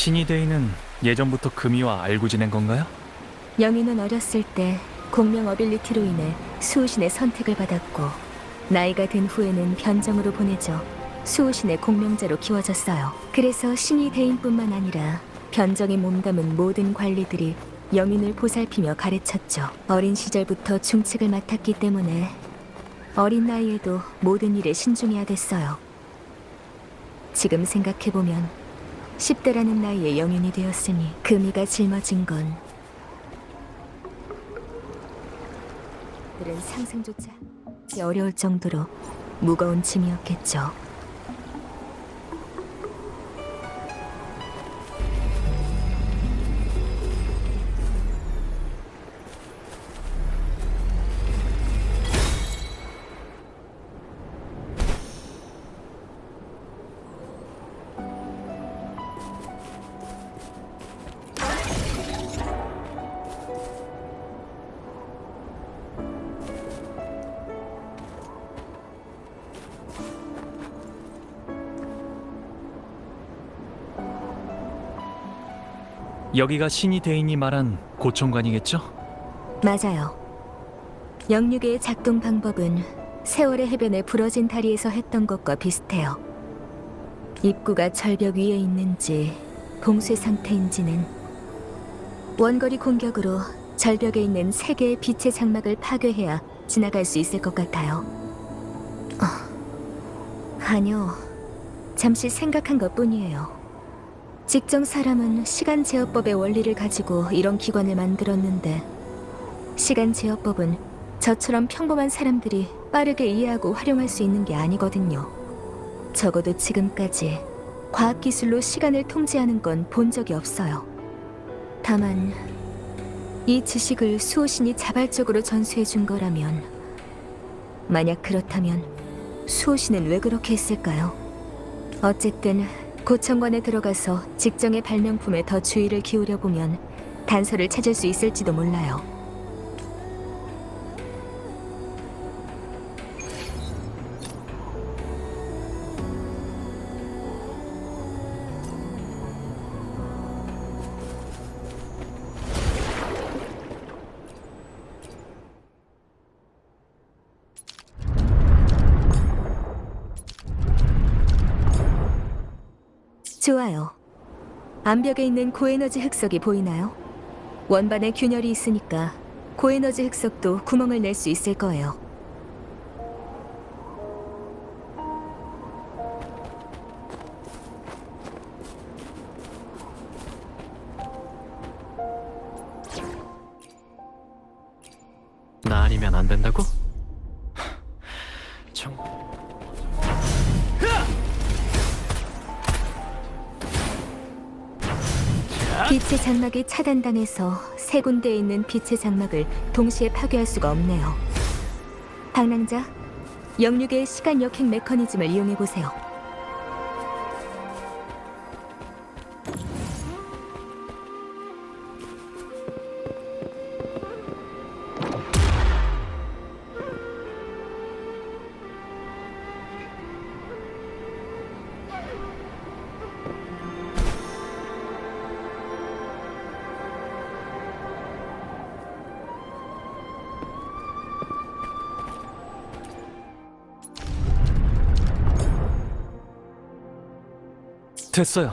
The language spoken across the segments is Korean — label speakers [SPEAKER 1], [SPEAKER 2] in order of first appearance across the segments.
[SPEAKER 1] 신이 데이는 예전부터 금이와 알고 지낸 건가요?
[SPEAKER 2] 영희는 어렸을 때 공명 어빌리티로 인해 수호신의 선택을 받았고 나이가 든 후에는 변정으로 보내져 수호신의 공명자로 키워졌어요. 그래서 신이 대인뿐만 아니라 변정에 몸담은 모든 관리들이 영인을 보살피며 가르쳤죠. 어린 시절부터 중책을 맡았기 때문에 어린 나이에도 모든 일에 신중해야 됐어요. 지금 생각해보면 10대라는 나이에 영인이 되었으니 금이가 짊어진 건 들은 상상조차 하기 어려울 정도로 무거운 짐이었겠죠.
[SPEAKER 1] 여기가 신이 대인이 말한 고청관이겠죠?
[SPEAKER 2] 맞아요. 영육의 작동 방법은 세월의 해변에 부러진 다리에서 했던 것과 비슷해요. 입구가 절벽 위에 있는지 봉쇄 상태인지는 원거리 공격으로 절벽에 있는 3개의 빛의 장막을 파괴해야 지나갈 수 있을 것 같아요. 아니요. 잠시 생각한 것뿐이에요. 직정 사람은 시간 제어법의 원리를 가지고 이런 기관을 만들었는데 시간 제어법은 저처럼 평범한 사람들이 빠르게 이해하고 활용할 수 있는 게 아니거든요. 적어도 지금까지 과학기술로 시간을 통제하는 건 본 적이 없어요. 다만 이 지식을 수호신이 자발적으로 전수해 준 거라면, 만약 그렇다면 수호신은 왜 그렇게 했을까요? 어쨌든 고청관에 들어가서 직정의 발명품에 더 주의를 기울여 보면 단서를 찾을 수 있을지도 몰라요. 좋아요. 암벽에 있는 고에너지 흑석이 보이나요? 원반에 균열이 있으니까 고에너지 흑석도 구멍을 낼 수 있을 거예요.
[SPEAKER 1] 나 아니면 안 된다고? 정...
[SPEAKER 2] 빛의 장막이 차단당해서 3군데에 있는 빛의 장막을 동시에 파괴할 수가 없네요. 방랑자, 영육의 시간 역행 메커니즘을 이용해보세요.
[SPEAKER 1] 됐어요.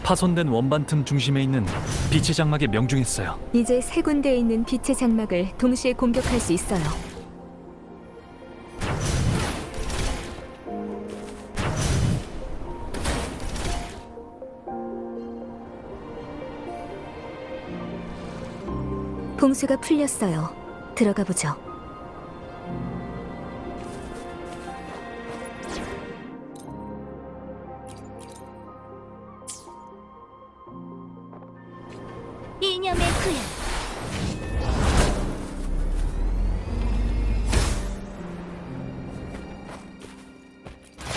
[SPEAKER 1] 파손된 원반 틈 중심에 있는 빛의 장막에 명중했어요.
[SPEAKER 2] 이제 3군데에 있는 빛의 장막을 동시에 공격할 수 있어요. 봉쇄가 풀렸어요. 들어가 보죠.
[SPEAKER 3] 이념의 구현.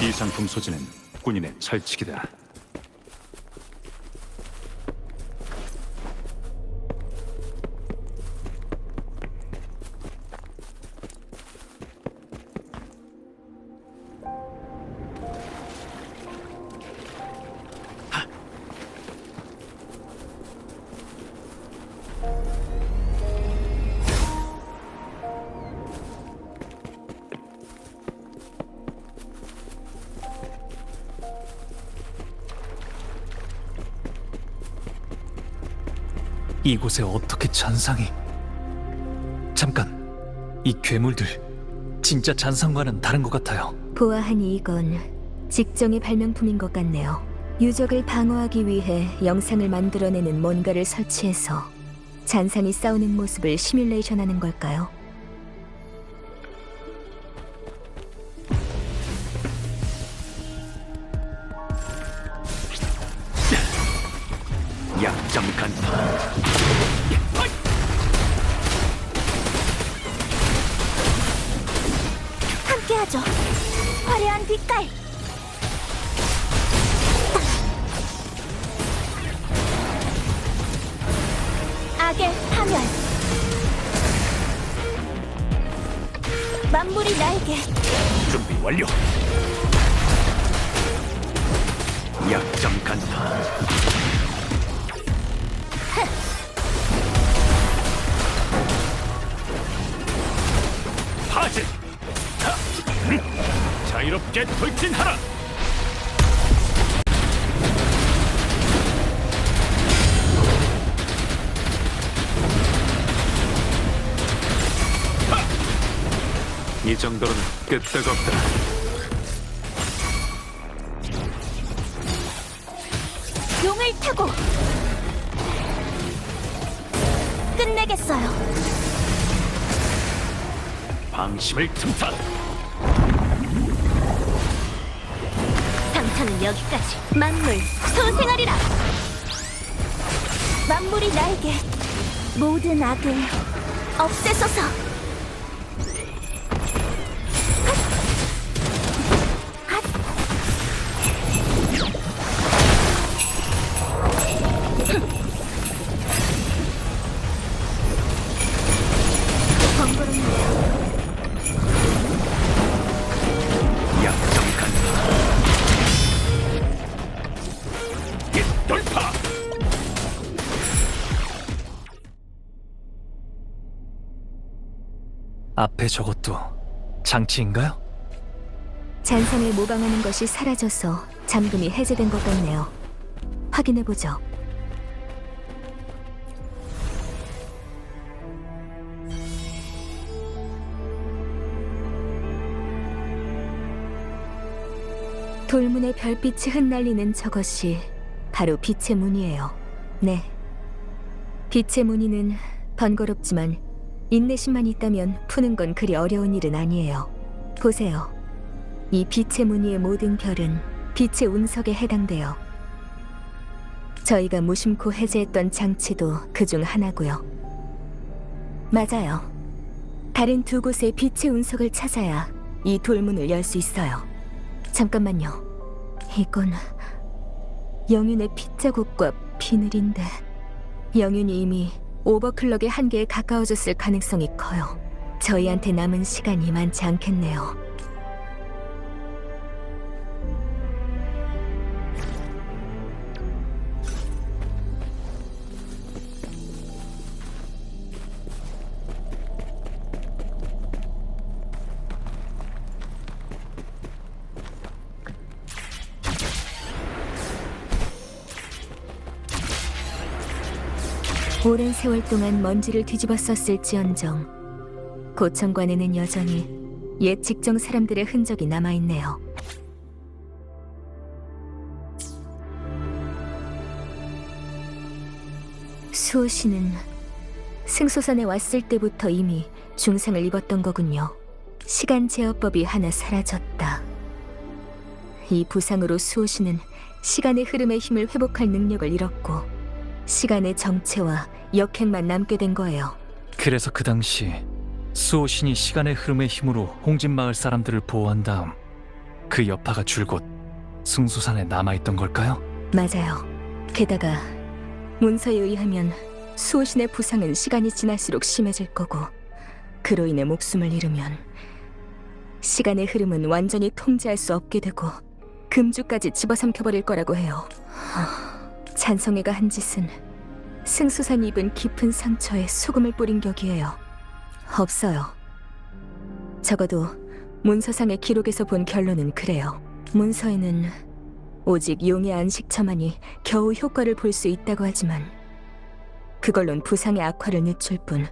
[SPEAKER 4] 이 상품 소지는 군인의 철칙이다.
[SPEAKER 1] 이곳에 어떻게 잔상이... 잠깐, 이 괴물들 진짜 잔상과는 다른 것 같아요.
[SPEAKER 2] 보아하니 이건 직정의 발명품인 것 같네요. 유적을 방어하기 위해 영상을 만들어내는 뭔가를 설치해서 잔상이 싸우는 모습을 시뮬레이션하는 걸까요?
[SPEAKER 4] 약점 간파.
[SPEAKER 3] 함께하죠. 화려한 빛깔. 악의 파멸. 만물이 날개.
[SPEAKER 4] 준비 완료. 약점 간파. 파진. 자유롭게 돌진하라. 이 정도로는 끄떡없다.
[SPEAKER 3] 용을 타고 끝내겠어요.
[SPEAKER 4] 방심을 틈타.
[SPEAKER 3] 상처는 여기까지. 만물 소생하리라. 만물이 날개. 모든 악을 없애소서.
[SPEAKER 4] 약점 간파. 돌파.
[SPEAKER 1] 앞에 저것도 장치인가요?
[SPEAKER 2] 잔상을 모방하는 것이 사라져서 잠금이 해제된 것 같네요. 확인해보죠. 돌문에 별빛이 흩날리는 저것이 바로 빛의 문이에요. 네. 빛의 무늬는 번거롭지만 인내심만 있다면 푸는 건 그리 어려운 일은 아니에요. 보세요. 이 빛의 무늬의 모든 별은 빛의 운석에 해당돼요. 저희가 무심코 해제했던 장치도 그중 하나고요. 맞아요. 다른 두 곳의 빛의 운석을 찾아야 이 돌문을 열 수 있어요. 잠깐만요. 이건 영윤의 핏자국과 비늘인데 영윤이 이미 오버클럭의 한계에 가까워졌을 가능성이 커요. 저희한테 남은 시간이 많지 않겠네요. 오랜 세월 동안 먼지를 뒤집어 썼을지언정 고청관에는 여전히 옛 직정 사람들의 흔적이 남아있네요. 수호씨는 승소산에 왔을 때부터 이미 중상을 입었던 거군요. 시간 제어법이 하나 사라졌다. 이 부상으로 수호씨는 시간의 흐름의 힘을 회복할 능력을 잃었고 시간의 정체와 역행만 남게 된 거예요.
[SPEAKER 1] 그래서 그 당시 수호신이 시간의 흐름의 힘으로 홍진마을 사람들을 보호한 다음 그 여파가 줄곧 승소산에 남아있던 걸까요?
[SPEAKER 2] 맞아요. 게다가 문서에 의하면 수호신의 부상은 시간이 지날수록 심해질 거고 그로 인해 목숨을 잃으면 시간의 흐름은 완전히 통제할 수 없게 되고 금주까지 집어삼켜버릴 거라고 해요. 찬성회가 한 짓은 승수산이 입은 깊은 상처에 소금을 뿌린 격이에요. 없어요. 적어도 문서상의 기록에서 본 결론은 그래요. 문서에는 오직 용의 안식처만이 겨우 효과를 볼 수 있다고 하지만 그걸론 부상의 악화를 늦출 뿐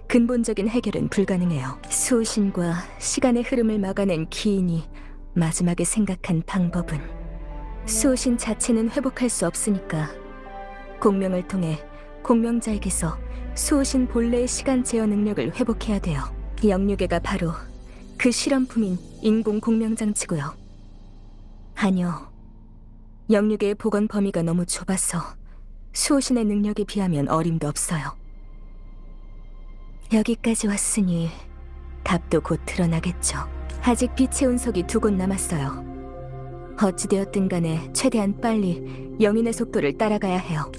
[SPEAKER 2] 근본적인 해결은 불가능해요. 수호신과 시간의 흐름을 막아낸 기인이 마지막에 생각한 방법은 수호신 자체는 회복할 수 없으니까 공명을 통해 공명자에게서 수호신 본래의 시간 제어 능력을 회복해야 돼요. 영유괴가 바로 그 실험품인 인공 공명장치고요. 아니요. 영유괴의 복원 범위가 너무 좁아서 수호신의 능력에 비하면 어림도 없어요. 여기까지 왔으니 답도 곧 드러나겠죠. 아직 빛의 운석이 2곳 남았어요. 어찌되었든 간에 최대한 빨리 영인의 속도를 따라가야 해요.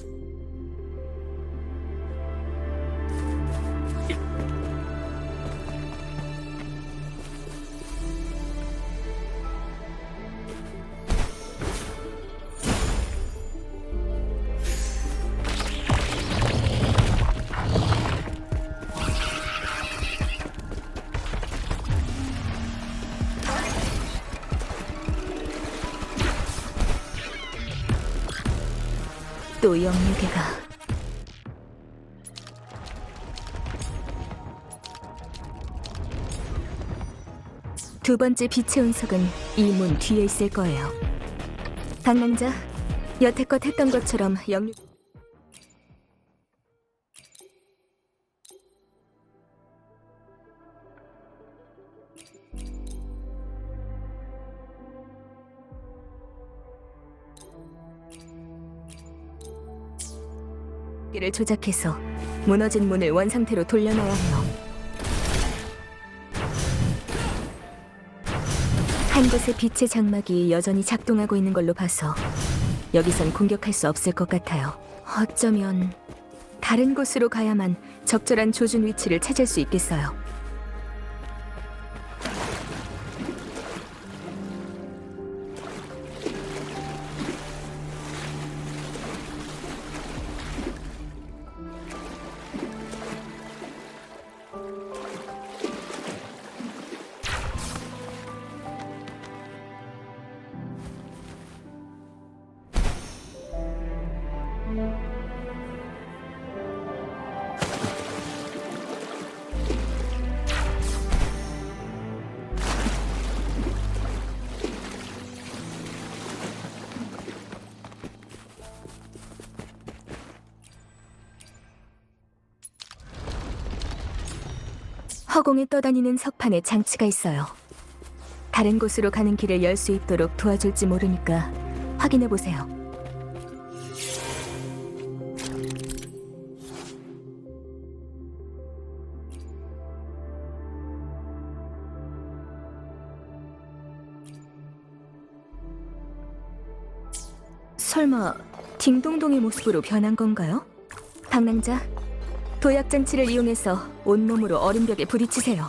[SPEAKER 2] 또 영유괴가 두 번째 빛의 운석은 이 문 뒤에 있을 거예요. 방랑자, 여태껏 했던 것처럼 영유... 를 조작해서 무너진 문을 원상태로 돌려놔야 해요. 한 곳의 빛의 장막이 여전히 작동하고 있는 걸로 봐서 여기선 공격할 수 없을 것 같아요. 어쩌면 다른 곳으로 가야만 적절한 조준 위치를 찾을 수 있겠어요. 허공에 떠다니는 석판에 장치가 있어요. 다른 곳으로 가는 길을 열 수 있도록 도와줄지 모르니까 확인해 보세요. 설마 딩동동의 모습으로 변한 건가요? 방랑자, 도약 장치를 이용해서 온몸으로 얼음 벽에 부딪히세요.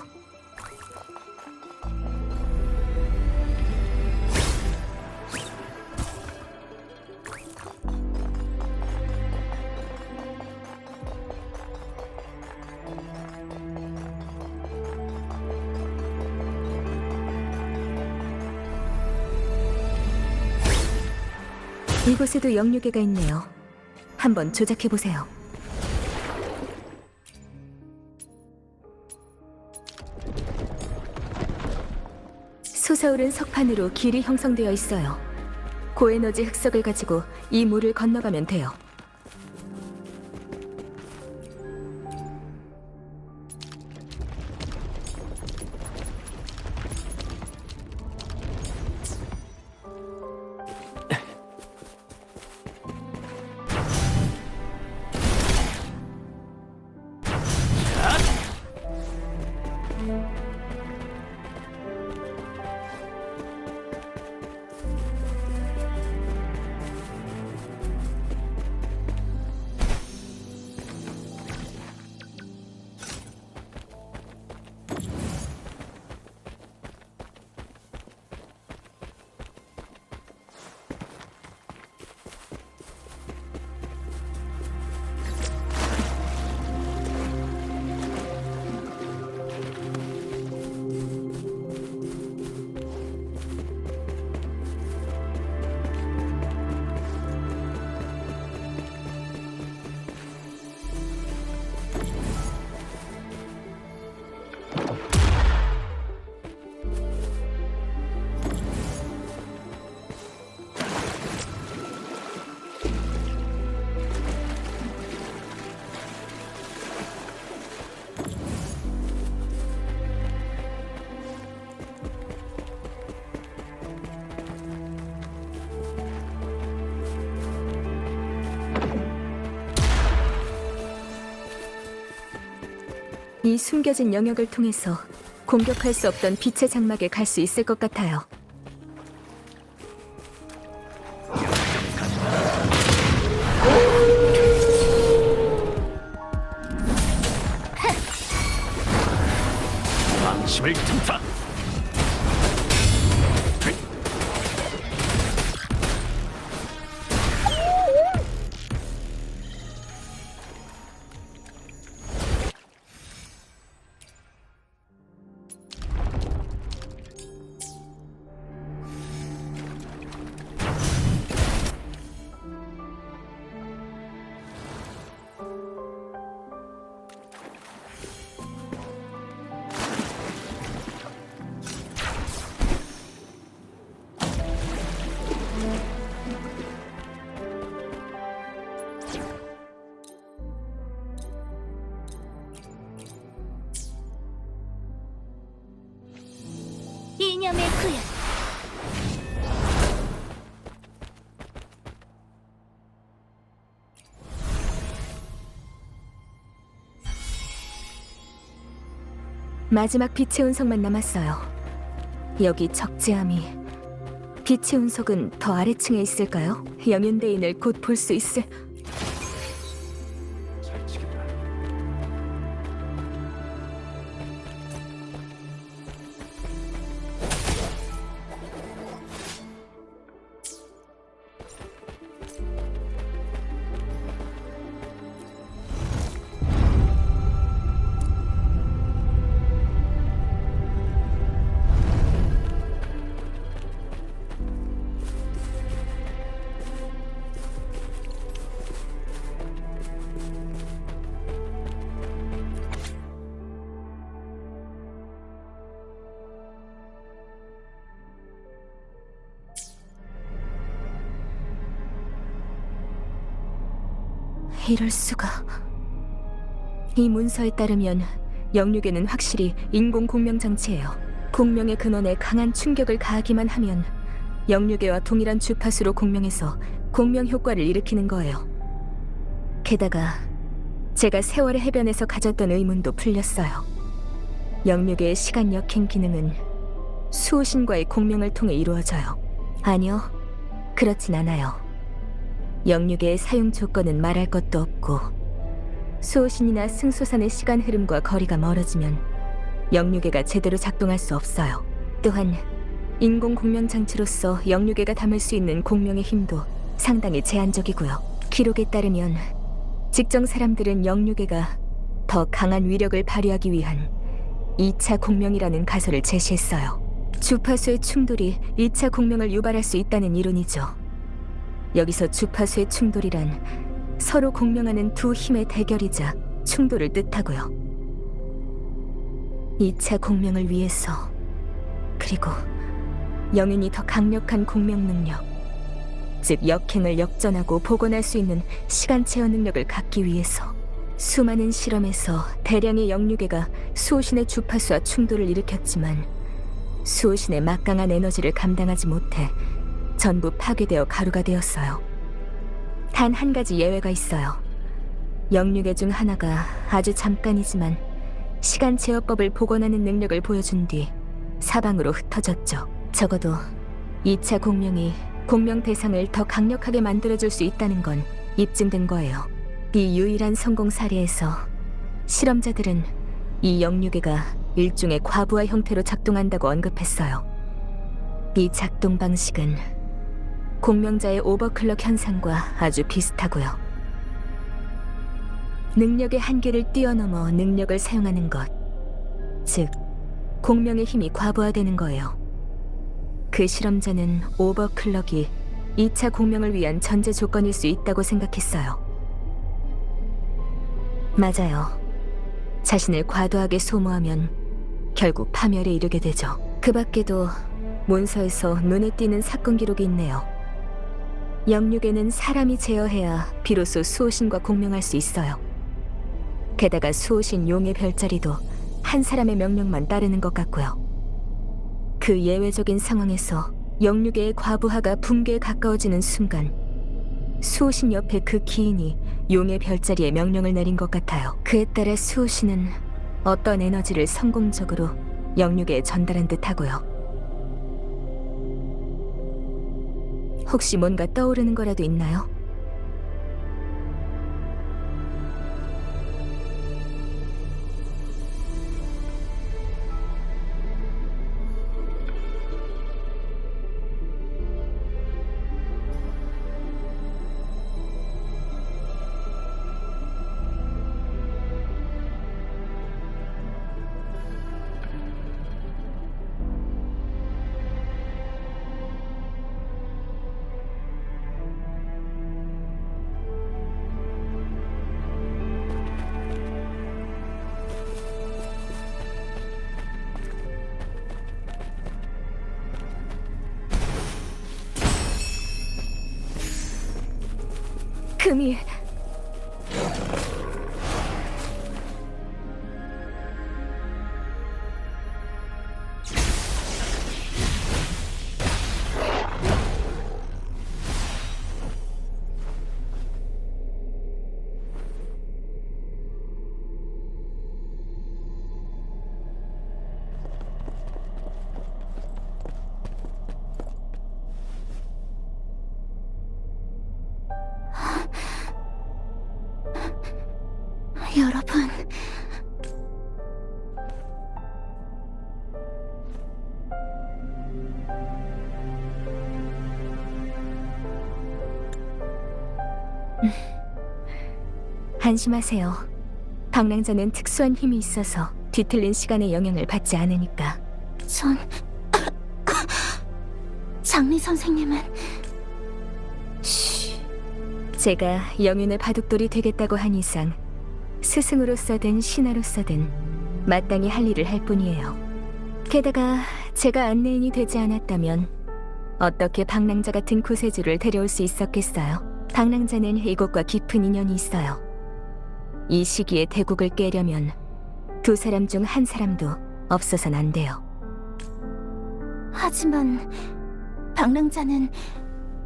[SPEAKER 2] 이곳에도 영유괴가 있네요. 한번 조작해 보세요. 솟아오른 석판으로 길이 형성되어 있어요. 고에너지 흑석을 가지고 이 물을 건너가면 돼요. 이 숨겨진 영역을 통해서 공격할 수 없던 빛의 장막에 갈 수 있을 것 같아요.
[SPEAKER 4] 방심을 틈타.
[SPEAKER 3] 이념의 구현.
[SPEAKER 2] 마지막 빛의 운석만 남았어요. 여기 적재함이. 빛의 운석은 더 아래층에 있을까요? 영윤대인을 곧 볼 수 있을...
[SPEAKER 4] 잘 치겠다.
[SPEAKER 2] 이럴 수가... 이 문서에 따르면 영육에는 확실히 인공 공명 장치예요. 공명의 근원에 강한 충격을 가하기만 하면 영육에와 동일한 주파수로 공명해서 공명 효과를 일으키는 거예요. 게다가 제가 세월의 해변에서 가졌던 의문도 풀렸어요. 영육의 시간 역행 기능은 수호신과의 공명을 통해 이루어져요. 아니요, 그렇진 않아요. 영육의 사용 조건은 말할 것도 없고, 수호신이나 승소산의 시간 흐름과 거리가 멀어지면 영육애가 제대로 작동할 수 없어요. 또한 인공 공명 장치로서 영육애가 담을 수 있는 공명의 힘도 상당히 제한적이고요. 기록에 따르면 직정 사람들은 영육애가 더 강한 위력을 발휘하기 위한 2차 공명이라는 가설을 제시했어요. 주파수의 충돌이 2차 공명을 유발할 수 있다는 이론이죠. 여기서 주파수의 충돌이란 서로 공명하는 두 힘의 대결이자 충돌을 뜻하고요. 2차 공명을 위해서, 그리고 영인이 더 강력한 공명 능력, 즉 역행을 역전하고 복원할 수 있는 시간 체어 능력을 갖기 위해서 수많은 실험에서 대량의 영육애가 수호신의 주파수와 충돌을 일으켰지만 수호신의 막강한 에너지를 감당하지 못해 전부 파괴되어 가루가 되었어요. 단 한 가지 예외가 있어요. 영육애 중 하나가 아주 잠깐이지만 시간 제어법을 복원하는 능력을 보여준 뒤 사방으로 흩어졌죠. 적어도 2차 공명이 공명 대상을 더 강력하게 만들어줄 수 있다는 건 입증된 거예요. 이 유일한 성공 사례에서 실험자들은 이 영육애가 일종의 과부하 형태로 작동한다고 언급했어요. 이 작동 방식은 공명자의 오버클럭 현상과 아주 비슷하고요. 능력의 한계를 뛰어넘어 능력을 사용하는 것, 즉 공명의 힘이 과부하되는 거예요. 그 실험자는 오버클럭이 2차 공명을 위한 전제 조건일 수 있다고 생각했어요. 맞아요. 자신을 과도하게 소모하면 결국 파멸에 이르게 되죠. 그 밖에도 문서에서 눈에 띄는 사건 기록이 있네요. 영육에는 사람이 제어해야 비로소 수호신과 공명할 수 있어요. 게다가 수호신 용의 별자리도 한 사람의 명령만 따르는 것 같고요. 그 예외적인 상황에서 영육의 과부하가 붕괴에 가까워지는 순간 수호신 옆에 그 기인이 용의 별자리에 명령을 내린 것 같아요. 그에 따라 수호신은 어떤 에너지를 성공적으로 영육에 전달한 듯하고요. 혹시 뭔가 떠오르는 거라도 있나요? 금이
[SPEAKER 3] 여러분,
[SPEAKER 2] 안심하세요. 방랑자는 특수한 힘이 있어서 뒤틀린 시간의 영향을 받지 않으니까.
[SPEAKER 3] 전 장리 선생님은
[SPEAKER 2] 제가 영윤의 바둑돌이 되겠다고 한 이상 스승으로서든 신하로서든 마땅히 할 일을 할 뿐이에요. 게다가 제가 안내인이 되지 않았다면 어떻게 방랑자 같은 구세주를 데려올 수 있었겠어요? 방랑자는 이곳과 깊은 인연이 있어요. 이 시기에 대국을 깨려면 두 사람 중 한 사람도 없어선 안 돼요.
[SPEAKER 3] 하지만 방랑자는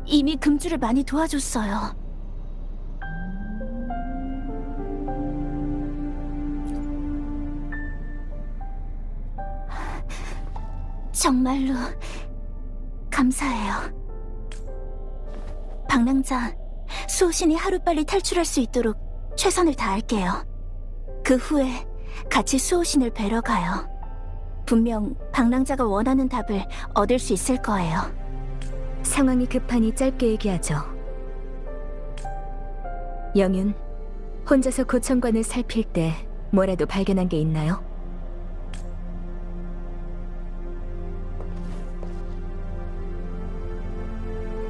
[SPEAKER 3] 이미 금주를 많이 도와줬어요. 정말로 감사해요. 방랑자, 수호신이 하루빨리 탈출할 수 있도록 최선을 다할게요. 그 후에 같이 수호신을 뵈러 가요. 분명 방랑자가 원하는 답을 얻을 수 있을 거예요.
[SPEAKER 2] 상황이 급하니 짧게 얘기하죠. 영윤, 혼자서 고청관을 살필 때 뭐라도 발견한 게 있나요?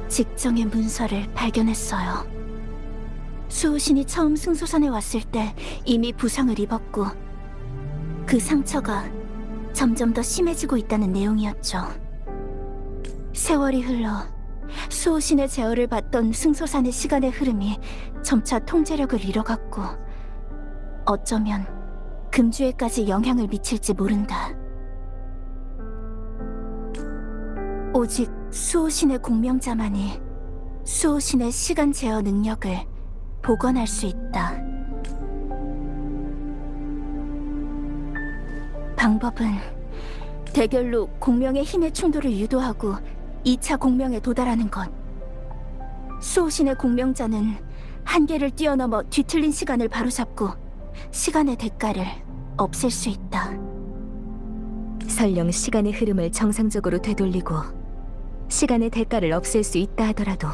[SPEAKER 3] 직정의 문서를 발견했어요. 수호신이 처음 승소산에 왔을 때 이미 부상을 입었고 그 상처가 점점 더 심해지고 있다는 내용이었죠. 세월이 흘러 수호신의 제어를 받던 승소산의 시간의 흐름이 점차 통제력을 잃어갔고 어쩌면 금주에까지 영향을 미칠지 모른다. 오직 수호신의 공명자만이 수호신의 시간 제어 능력을 복원할 수 있다. 방법은 대결로 공명의 힘의 충돌을 유도하고 2차 공명에 도달하는 것. 수호신의 공명자는 한계를 뛰어넘어 뒤틀린 시간을 바로잡고 시간의 대가를 없앨 수 있다.
[SPEAKER 2] 설령 시간의 흐름을 정상적으로 되돌리고 시간의 대가를 없앨 수 있다 하더라도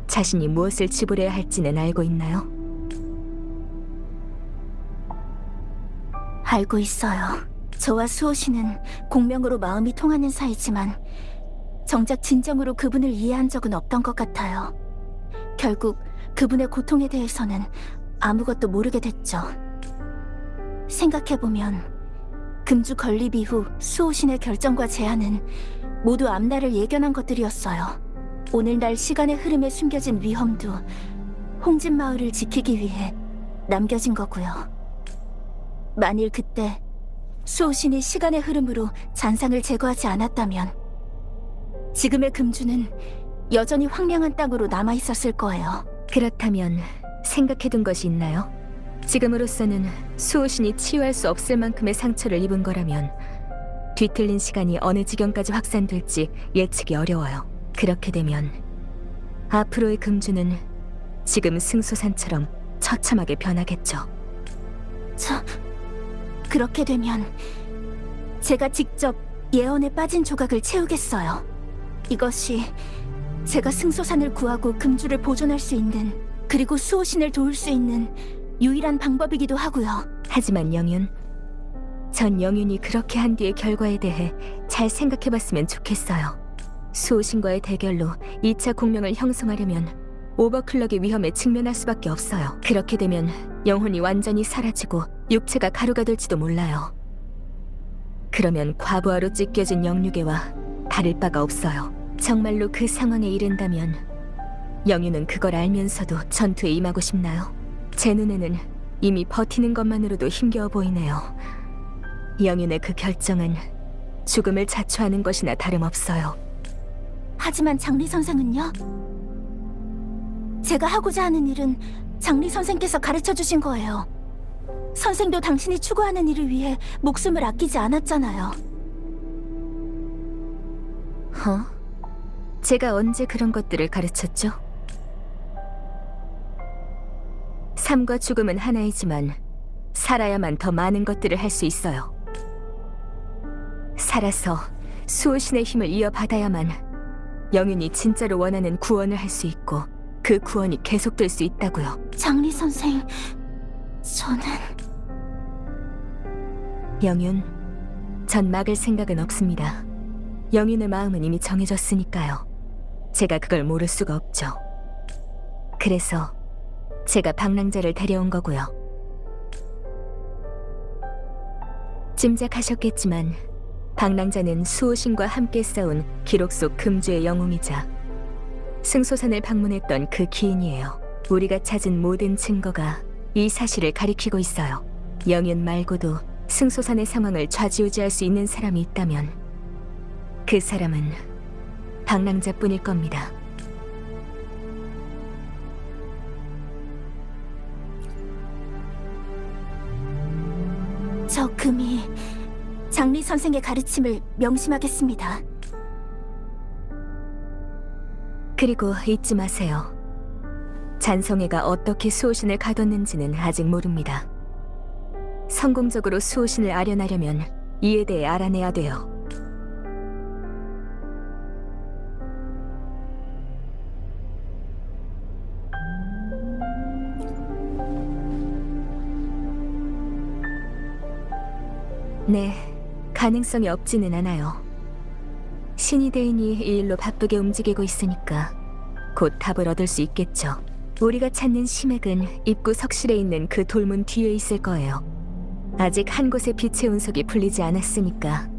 [SPEAKER 2] 자신이 무엇을 지불해야 할지는 알고 있나요?
[SPEAKER 3] 알고 있어요. 저와 수호신은 공명으로 마음이 통하는 사이지만 정작 진정으로 그분을 이해한 적은 없던 것 같아요. 결국 그분의 고통에 대해서는 아무것도 모르게 됐죠. 생각해보면 금주 건립 이후 수호신의 결정과 제안은 모두 앞날을 예견한 것들이었어요. 오늘날 시간의 흐름에 숨겨진 위험도 홍진마을을 지키기 위해 남겨진 거고요. 만일 그때 수호신이 시간의 흐름으로 잔상을 제거하지 않았다면 지금의 금주는 여전히 황량한 땅으로 남아있었을 거예요.
[SPEAKER 2] 그렇다면 생각해둔 것이 있나요? 지금으로서는 수호신이 치유할 수 없을 만큼의 상처를 입은 거라면 뒤틀린 시간이 어느 지경까지 확산될지 예측이 어려워요. 그렇게 되면 앞으로의 금주는 지금 승소산처럼 처참하게 변하겠죠.
[SPEAKER 3] 그렇게 되면 제가 직접 예언에 빠진 조각을 채우겠어요. 이것이 제가 승소산을 구하고 금주를 보존할 수 있는, 그리고 수호신을 도울 수 있는 유일한 방법이기도 하고요.
[SPEAKER 2] 하지만 영윤, 전 영윤이 그렇게 한 뒤의 결과에 대해 잘 생각해봤으면 좋겠어요. 수호신과의 대결로 2차 공명을 형성하려면 오버클럭의 위험에 직면할 수밖에 없어요. 그렇게 되면 영혼이 완전히 사라지고 육체가 가루가 될지도 몰라요. 그러면 과부하로 찢겨진 영유괴와 다를 바가 없어요. 정말로 그 상황에 이른다면 영유는 그걸 알면서도 전투에 임하고 싶나요? 제 눈에는 이미 버티는 것만으로도 힘겨워 보이네요. 영윤의 그 결정은 죽음을 자초하는 것이나 다름없어요.
[SPEAKER 3] 하지만 장리 선생은요? 제가 하고자 하는 일은 장리 선생께서 가르쳐 주신 거예요. 선생도 당신이 추구하는 일을 위해 목숨을 아끼지 않았잖아요.
[SPEAKER 2] 제가 언제 그런 것들을 가르쳤죠? 삶과 죽음은 하나이지만 살아야만 더 많은 것들을 할 수 있어요. 살아서 수호신의 힘을 이어받아야만 영윤이 진짜로 원하는 구원을 할 수 있고 그 구원이 계속될 수 있다고요.
[SPEAKER 3] 장리 선생, 저는...
[SPEAKER 2] 영윤, 전 막을 생각은 없습니다. 영윤의 마음은 이미 정해졌으니까요. 제가 그걸 모를 수가 없죠. 그래서 제가 방랑자를 데려온 거고요. 짐작하셨겠지만 방랑자는 수호신과 함께 싸운 기록 속 금주의 영웅이자 승소산을 방문했던 그 기인이에요. 우리가 찾은 모든 증거가 이 사실을 가리키고 있어요. 영윤 말고도 승소산의 상황을 좌지우지할 수 있는 사람이 있다면 그 사람은 방랑자뿐일 겁니다.
[SPEAKER 3] 저 금이 장리 선생의 가르침을 명심하겠습니다.
[SPEAKER 2] 그리고 잊지 마세요. 잔성애가 어떻게 수호신을 가뒀는지는 아직 모릅니다. 성공적으로 수호신을 아련하려면 이에 대해 알아내야 돼요. 네, 가능성이 없지는 않아요. 신이 대인이 이 일로 바쁘게 움직이고 있으니까 곧 답을 얻을 수 있겠죠. 우리가 찾는 심액은 입구 석실에 있는 그 돌문 뒤에 있을 거예요. 아직 한 곳의 빛의 운석이 풀리지 않았으니까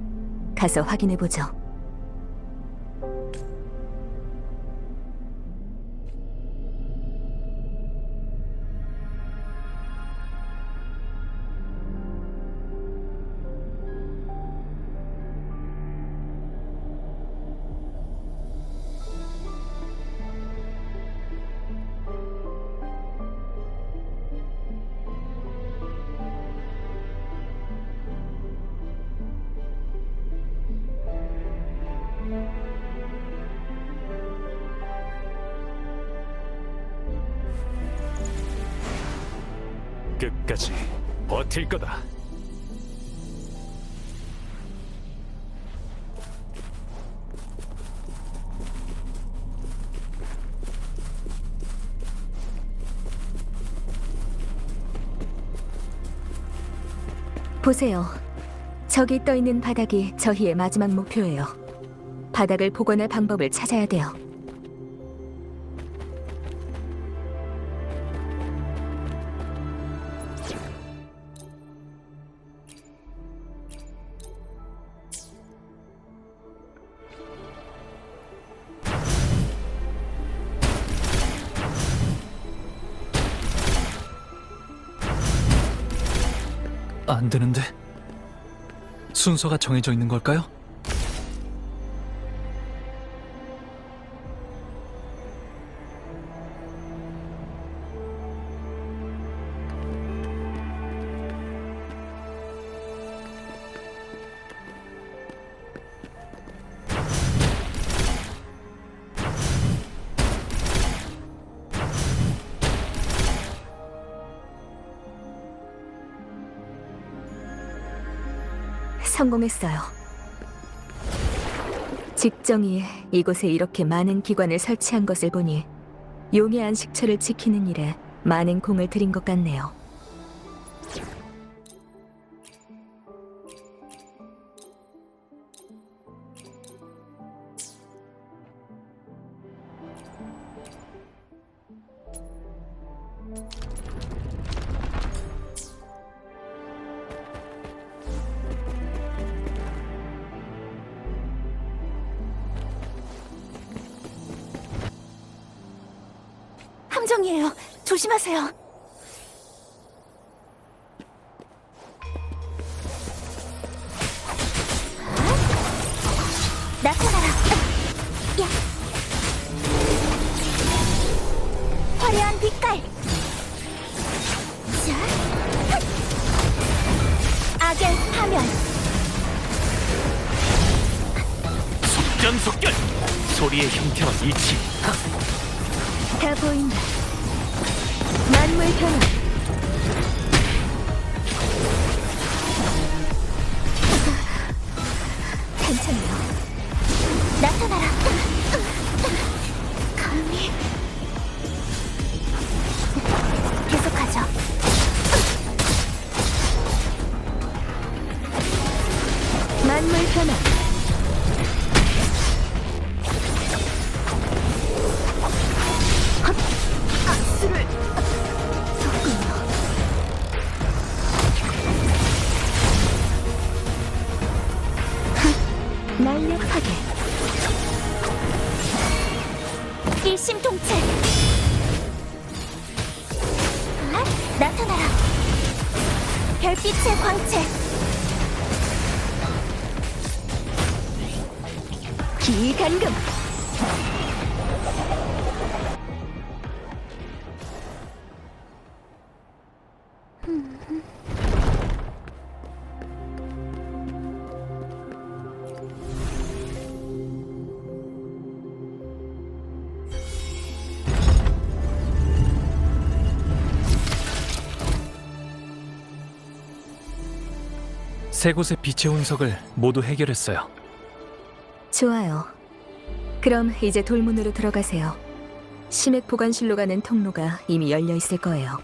[SPEAKER 2] 가서 확인해보죠.
[SPEAKER 4] 끝까지 버틸 거다.
[SPEAKER 2] 보세요. 저기 떠있는 바닥이 저희의 마지막 목표예요. 바닥을 복원할 방법을 찾아야 돼요.
[SPEAKER 1] 안 되는데. 순서가 정해져 있는 걸까요?
[SPEAKER 2] 성공했어요. 직정이 이곳에 이렇게 많은 기관을 설치한 것을 보니 용의 안식처를 지키는 일에 많은 공을 들인 것 같네요.
[SPEAKER 3] 함정이에요. 조심하세요. 나타나라. 야. 화려한 빛깔. 자. 악의 파멸.
[SPEAKER 1] 속전속결! 소리의 형태와 이치.
[SPEAKER 2] 다 보인다. 만물 변화. 괜찮네요.
[SPEAKER 3] 나타나라. 감히. 계속하죠.
[SPEAKER 2] 만물 변화.
[SPEAKER 3] 악수를 섞군요.
[SPEAKER 2] 날렵하게.
[SPEAKER 3] 일심동체. 나타나라. 별빛의 광채.
[SPEAKER 2] 기간금.
[SPEAKER 1] 세 곳의 빛의 운석을 모두 해결했어요.
[SPEAKER 2] 좋아요. 그럼 이제 돌문으로 들어가세요. 심액 보관실로 가는 통로가 이미 열려 있을 거예요.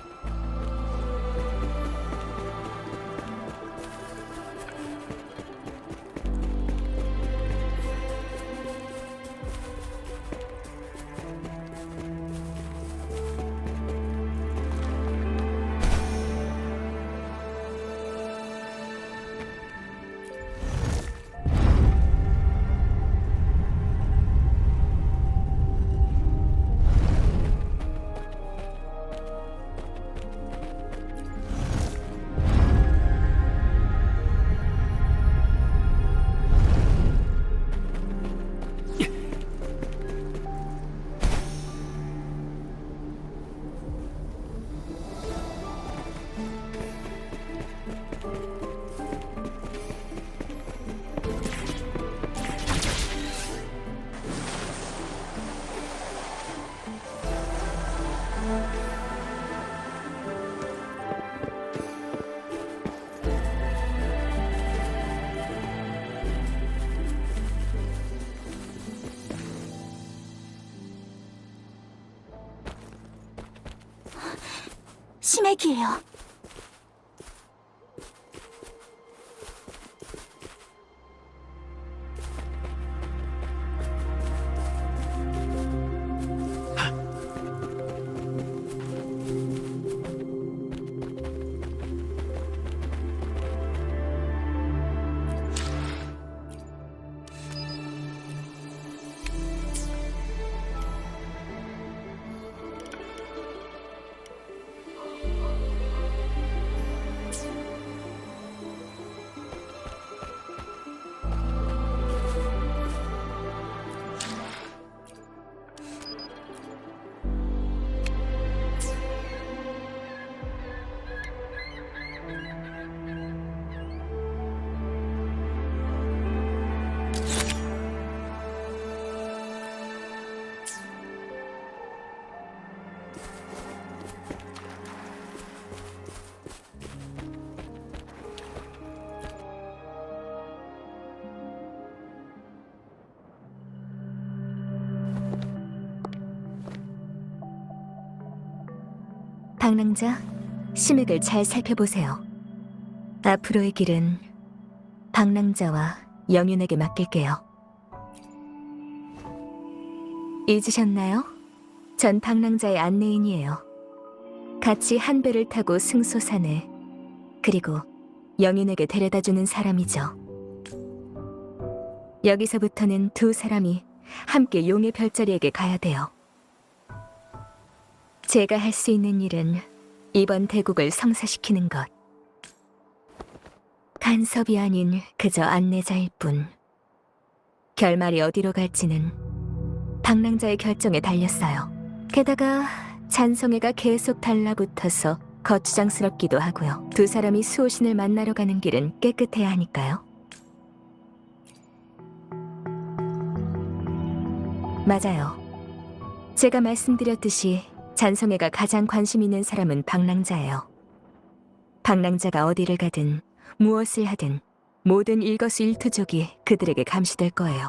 [SPEAKER 3] 심액이에요.
[SPEAKER 2] 방랑자, 심액을 잘 살펴보세요. 앞으로의 길은 방랑자와 영윤에게 맡길게요. 잊으셨나요? 전 방랑자의 안내인이에요. 같이 한 배를 타고 승소산에, 그리고 영윤에게 데려다주는 사람이죠. 여기서부터는 두 사람이 함께 용의 별자리에게 가야 돼요. 제가 할 수 있는 일은 이번 대국을 성사시키는 것. 간섭이 아닌 그저 안내자일 뿐. 결말이 어디로 갈지는 방랑자의 결정에 달렸어요. 게다가 잔성애가 계속 달라붙어서 거추장스럽기도 하고요. 두 사람이 수호신을 만나러 가는 길은 깨끗해야 하니까요. 맞아요. 제가 말씀드렸듯이 잔성애가 가장 관심 있는 사람은 방랑자예요. 방랑자가 어디를 가든 무엇을 하든 모든 일거수일투족이 그들에게 감시될 거예요.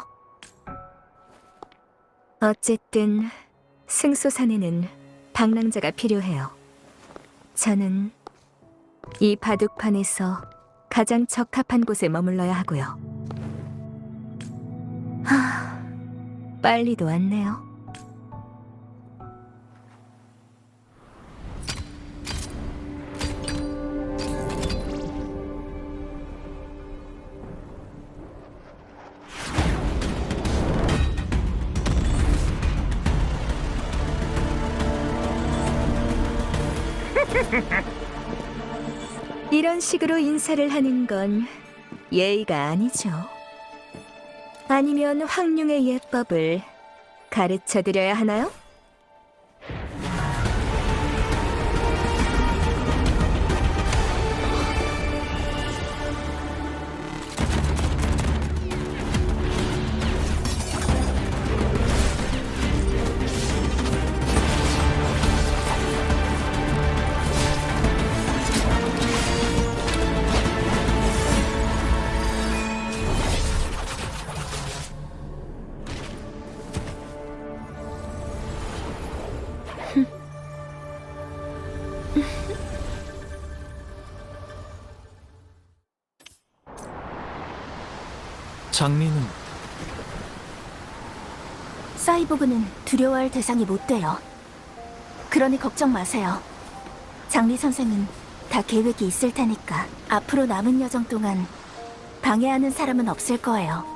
[SPEAKER 2] 어쨌든 승소산에는 방랑자가 필요해요. 저는 이 바둑판에서 가장 적합한 곳에 머물러야 하고요. 빨리도 왔네요. 이런 식으로 인사를 하는 건 예의가 아니죠. 아니면 황룡의 예법을 가르쳐드려야 하나요?
[SPEAKER 1] 장미는
[SPEAKER 3] 사이보그는 두려워할 대상이 못 돼요. 그러니 걱정 마세요. 장리 선생은 다 계획이 있을 테니까 앞으로 남은 여정 동안 방해하는 사람은 없을 거예요.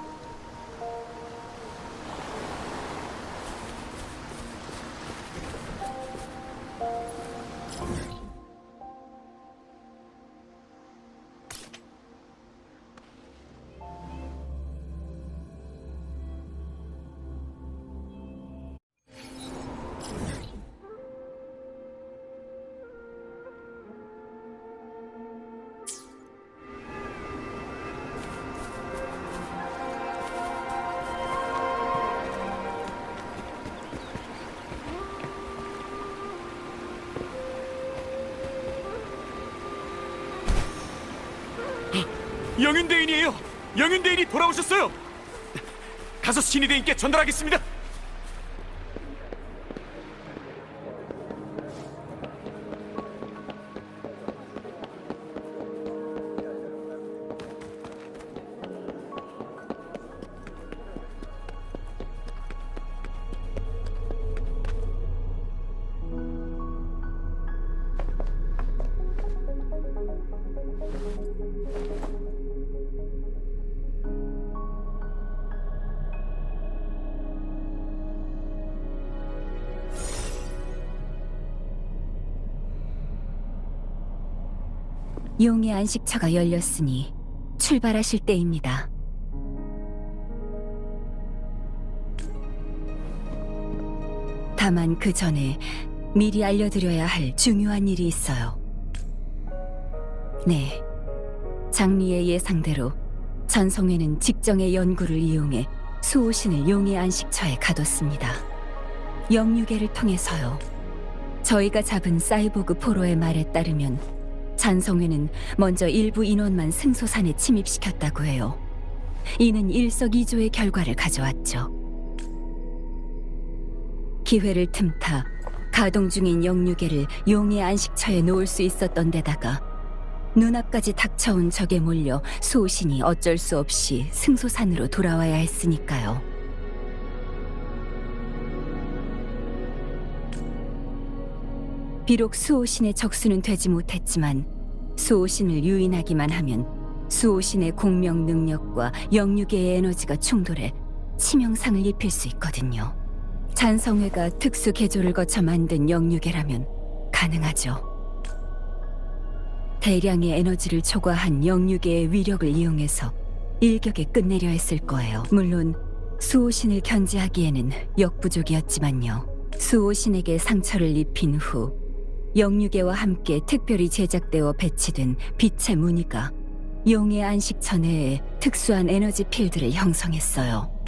[SPEAKER 4] 영윤대인이에요. 영윤대인이 돌아오셨어요. 가서 신의대인께 전달하겠습니다.
[SPEAKER 2] 용의 안식처가 열렸으니 출발하실 때입니다. 다만 그 전에 미리 알려드려야 할 중요한 일이 있어요. 네, 장리의 예상대로 전성회는 직정의 연구를 이용해 수호신을 용의 안식처에 가뒀습니다. 영유계를 통해서요. 저희가 잡은 사이보그 포로의 말에 따르면 잔성회는 먼저 일부 인원만 승소산에 침입시켰다고 해요. 이는 일석이조의 결과를 가져왔죠. 기회를 틈타
[SPEAKER 5] 가동 중인 영유계를 용의 안식처에 놓을 수 있었던 데다가 눈앞까지 닥쳐온 적에 몰려 수호신이 어쩔 수 없이 승소산으로 돌아와야 했으니까요. 비록 수호신의 적수는 되지 못했지만 수호신을 유인하기만 하면 수호신의 공명 능력과 영유계의 에너지가 충돌해 치명상을 입힐 수 있거든요. 잔성회가 특수 개조를 거쳐 만든 영유계라면 가능하죠. 대량의 에너지를 초과한 영유계의 위력을 이용해서 일격에 끝내려 했을 거예요. 물론 수호신을 견제하기에는 역부족이었지만요. 수호신에게 상처를 입힌 후 영유계와 함께 특별히 제작되어 배치된 빛의 무늬가 용의 안식처 내에 특수한 에너지 필드를 형성했어요.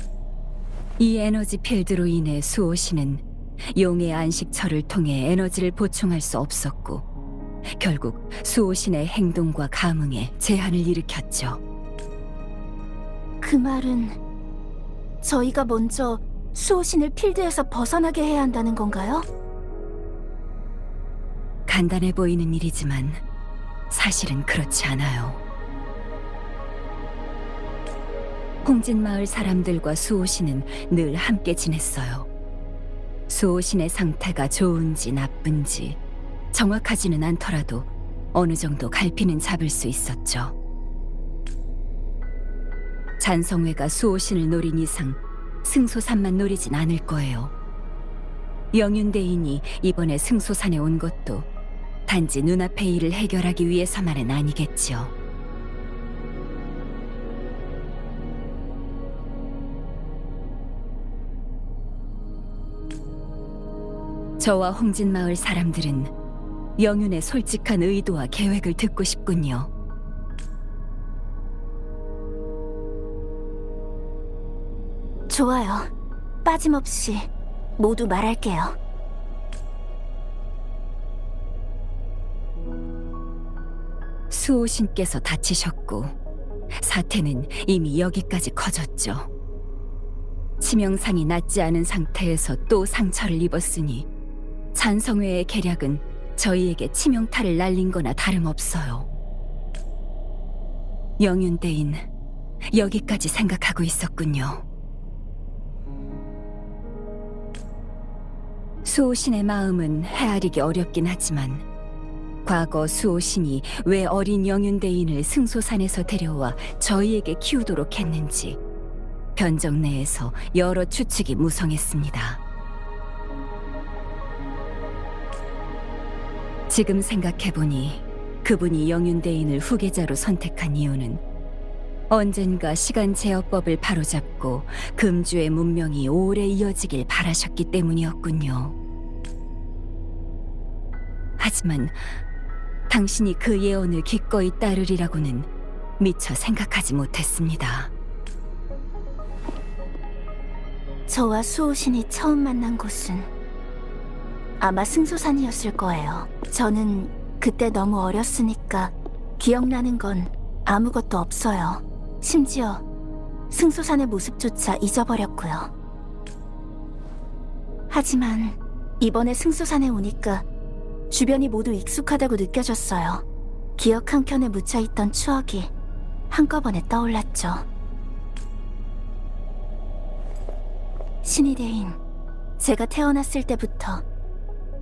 [SPEAKER 5] 이 에너지 필드로 인해 수호신은 용의 안식처를 통해 에너지를 보충할 수 없었고 결국 수호신의 행동과 감흥에 제한을 일으켰죠.
[SPEAKER 3] 그 말은 저희가 먼저 수호신을 필드에서 벗어나게 해야 한다는 건가요?
[SPEAKER 5] 간단해 보이는 일이지만 사실은 그렇지 않아요. 홍진마을 사람들과 수호신은 늘 함께 지냈어요. 수호신의 상태가 좋은지 나쁜지 정확하지는 않더라도 어느 정도 갈피는 잡을 수 있었죠. 잔성회가 수호신을 노린 이상 승소산만 노리진 않을 거예요. 영윤대인이 이번에 승소산에 온 것도 단지 눈앞의 일을 해결하기 위해서만은 아니겠죠. 저와 홍진마을 사람들은 영윤의 솔직한 의도와 계획을 듣고 싶군요.
[SPEAKER 3] 좋아요. 빠짐없이 모두 말할게요.
[SPEAKER 5] 수호신께서 다치셨고 사태는 이미 여기까지 커졌죠. 치명상이 낫지 않은 상태에서 또 상처를 입었으니 잔성회의 계략은 저희에게 치명타를 날린 거나 다름없어요. 영윤대인, 여기까지 생각하고 있었군요. 수호신의 마음은 헤아리기 어렵긴 하지만 과거 수호신이 왜 어린 영윤대인을 승소산에서 데려와 저희에게 키우도록 했는지 변적 내에서 여러 추측이 무성했습니다. 지금 생각해보니 그분이 영윤대인을 후계자로 선택한 이유는 언젠가 시간 제어법을 바로잡고 금주의 문명이 오래 이어지길 바라셨기 때문이었군요. 하지만 당신이 그 예언을 기꺼이 따르리라고는 미처 생각하지 못했습니다.
[SPEAKER 3] 저와 수호신이 처음 만난 곳은 아마 승소산이었을 거예요. 저는 그때 너무 어렸으니까 기억나는 건 아무것도 없어요. 심지어 승소산의 모습조차 잊어버렸고요. 하지만 이번에 승소산에 오니까 주변이 모두 익숙하다고 느껴졌어요. 기억 한 켠에 묻혀있던 추억이 한꺼번에 떠올랐죠. 신이 대인, 제가 태어났을 때부터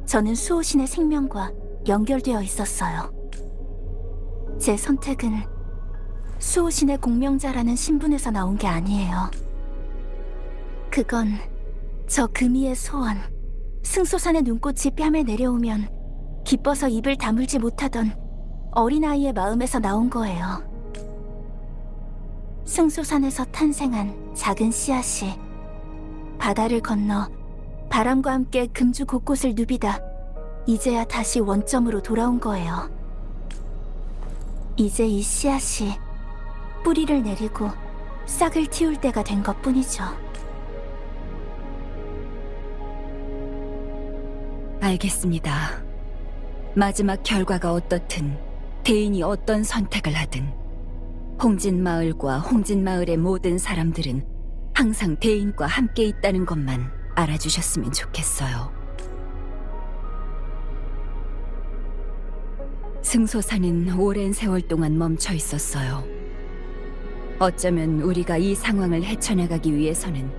[SPEAKER 3] 저는 수호신의 생명과 연결되어 있었어요. 제 선택은 수호신의 공명자라는 신분에서 나온 게 아니에요. 그건 저 금이의 소원, 승소산의 눈꽃이 뺨에 내려오면 기뻐서 입을 다물지 못하던 어린아이의 마음에서 나온 거예요. 승소산에서 탄생한 작은 씨앗이 바다를 건너 바람과 함께 금주 곳곳을 누비다 이제야 다시 원점으로 돌아온 거예요. 이제 이 씨앗이 뿌리를 내리고 싹을 틔울 때가 된 것뿐이죠.
[SPEAKER 5] 알겠습니다. 마지막 결과가 어떻든 대인이 어떤 선택을 하든 홍진마을과 홍진마을의 모든 사람들은 항상 대인과 함께 있다는 것만 알아주셨으면 좋겠어요. 승소사는 오랜 세월 동안 멈춰 있었어요. 어쩌면 우리가 이 상황을 헤쳐나가기 위해서는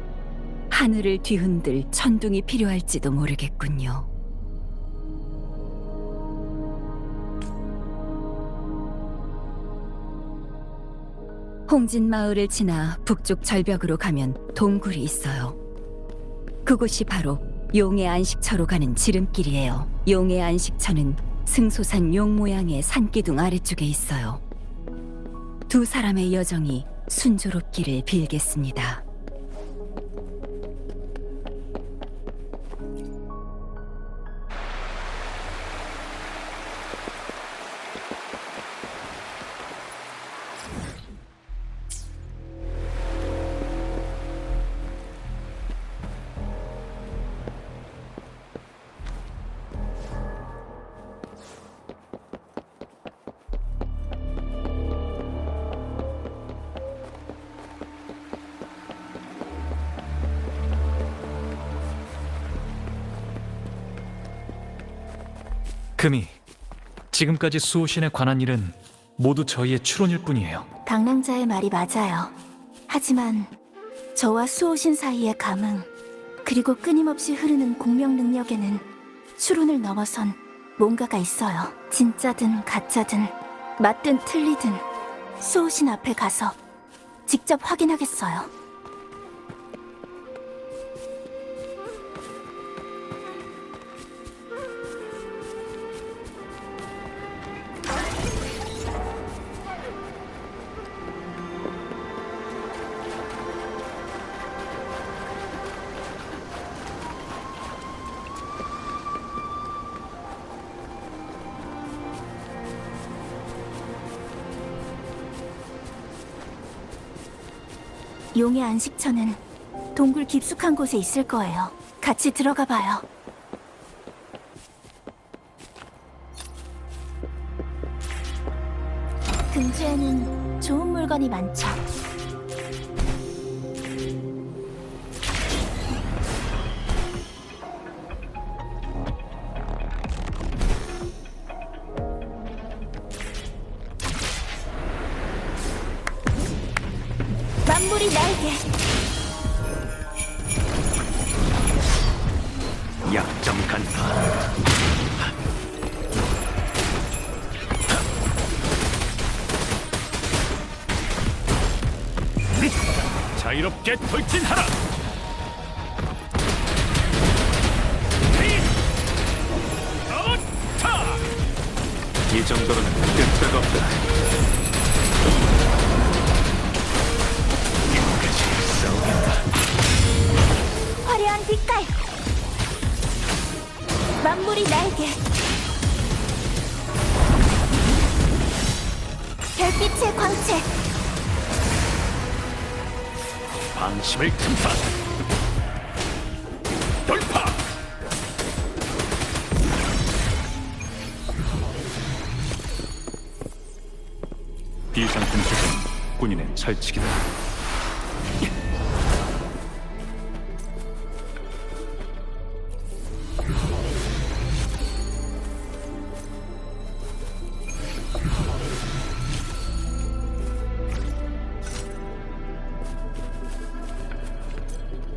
[SPEAKER 5] 하늘을 뒤흔들 천둥이 필요할지도 모르겠군요. 홍진 마을을 지나 북쪽 절벽으로 가면 동굴이 있어요. 그곳이 바로 용의 안식처로 가는 지름길이에요. 용의 안식처는 승소산 용 모양의 산기둥 아래쪽에 있어요. 두 사람의 여정이 순조롭기를 빌겠습니다.
[SPEAKER 1] 금이, 지금까지 수호신에 관한 일은 모두 저희의 추론일 뿐이에요.
[SPEAKER 3] 당랑자의 말이 맞아요. 하지만 저와 수호신 사이의 감흥, 그리고 끊임없이 흐르는 공명 능력에는 추론을 넘어선 뭔가가 있어요. 진짜든 가짜든 맞든 틀리든 수호신 앞에 가서 직접 확인하겠어요. 용의 안식처는 동굴 깊숙한 곳에 있을 거예요. 같이 들어가 봐요. 근처에는 좋은 물건이 많죠. 만물이 날개.
[SPEAKER 4] 약점 간파. 자유롭게 돌진하라. 이 정도로는 끈데가 없다. 끝까지 싸우겠다.
[SPEAKER 3] 화려한 빛깔. 만물이 날개. 별빛의 광채.
[SPEAKER 4] 방심을 틈타. 돌파. 비상품 수준 군인의 철칙이다.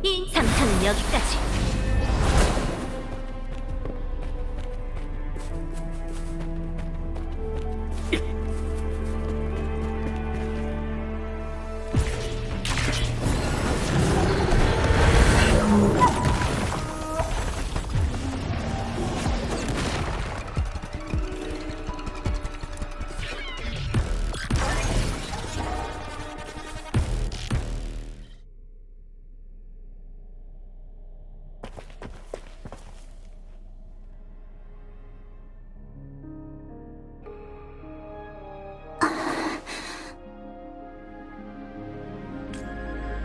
[SPEAKER 3] 이 상처는 여기까지.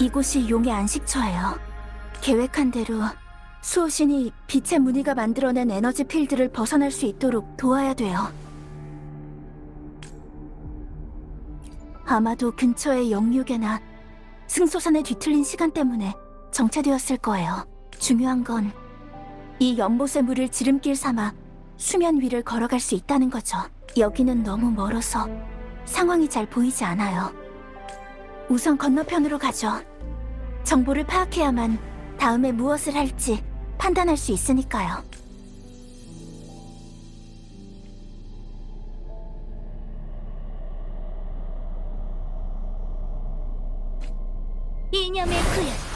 [SPEAKER 3] 이곳이 용의 안식처예요. 계획한 대로 수호신이 빛의 무늬가 만들어낸 에너지 필드를 벗어날 수 있도록 도와야 돼요. 아마도 근처의 영육에나 승소산에 뒤틀린 시간 때문에 정체되었을 거예요. 중요한 건 이 연못의 물을 지름길 삼아 수면 위를 걸어갈 수 있다는 거죠. 여기는 너무 멀어서 상황이 잘 보이지 않아요. 우선 건너편으로 가죠. 정보를 파악해야만 다음에 무엇을 할지 판단할 수 있으니까요. 이념의 구현.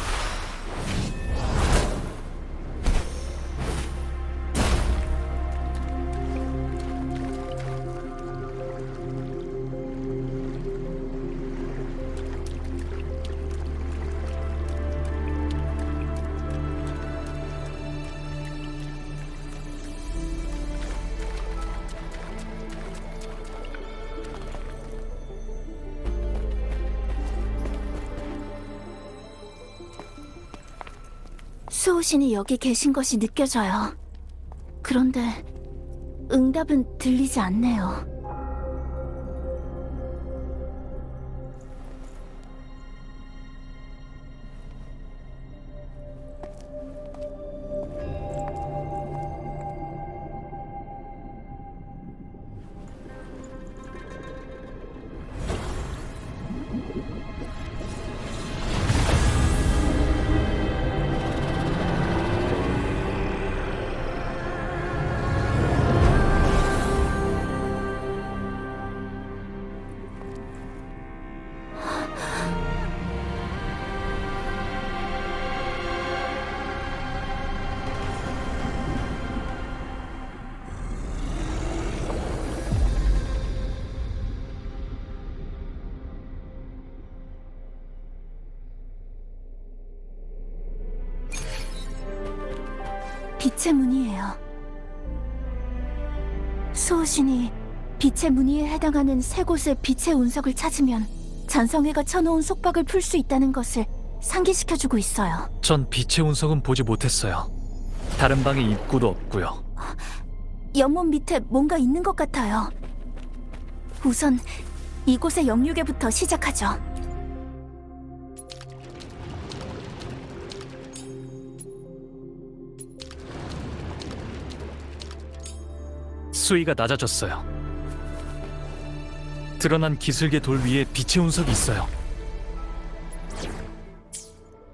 [SPEAKER 3] 수호신이 여기 계신 것이 느껴져요. 그런데 응답은 들리지 않네요. 빛의 문이에요. 수호신이 빛의 무늬에 해당하는 세 곳의 빛의 운석을 찾으면 전성회가 쳐놓은 속박을 풀 수 있다는 것을 상기시켜주고 있어요.
[SPEAKER 1] 전 빛의 운석은 보지 못했어요. 다른 방에 입구도 없고요.
[SPEAKER 3] 연못 밑에 뭔가 있는 것 같아요. 우선 이곳의 영유계부터 시작하죠.
[SPEAKER 1] 수위가 낮아졌어요. 드러난 기슭의 돌 위에 빛의 운석이 있어요.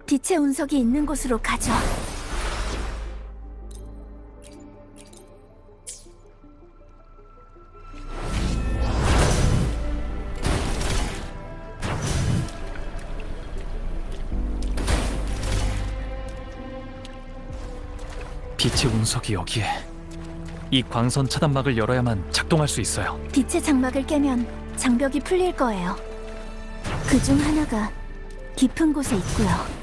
[SPEAKER 3] 빛의 운석이 있는 곳으로 가죠.
[SPEAKER 1] 빛의 운석이 여기에. 이 광선 차단막을 열어야만 작동할 수 있어요.
[SPEAKER 3] 빛의 장막을 깨면 장벽이 풀릴 거예요. 그 중 하나가 깊은 곳에 있고요.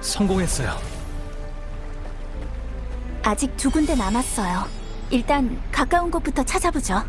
[SPEAKER 1] 성공했어요.
[SPEAKER 3] 아직 두 군데 남았어요. 일단 가까운 곳부터 찾아보죠.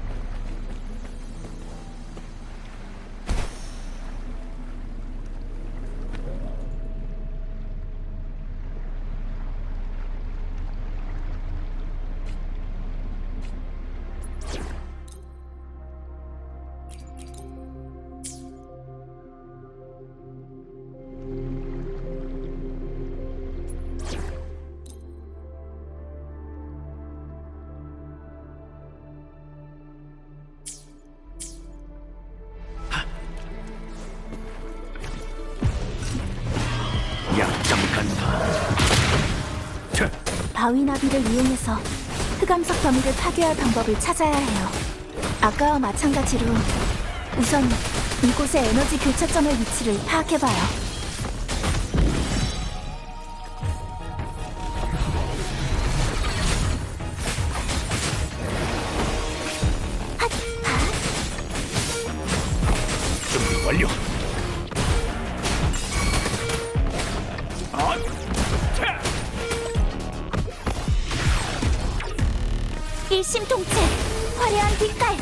[SPEAKER 4] 약점 간파.
[SPEAKER 3] 바위 나비를 이용해서 흑암석 더미를 파괴할 방법을 찾아야 해요. 아까와 마찬가지로 우선 이곳의 에너지 교차점의 위치를 파악해봐요.
[SPEAKER 4] 준비 완료.
[SPEAKER 3] 일심동체 화려한 빛깔.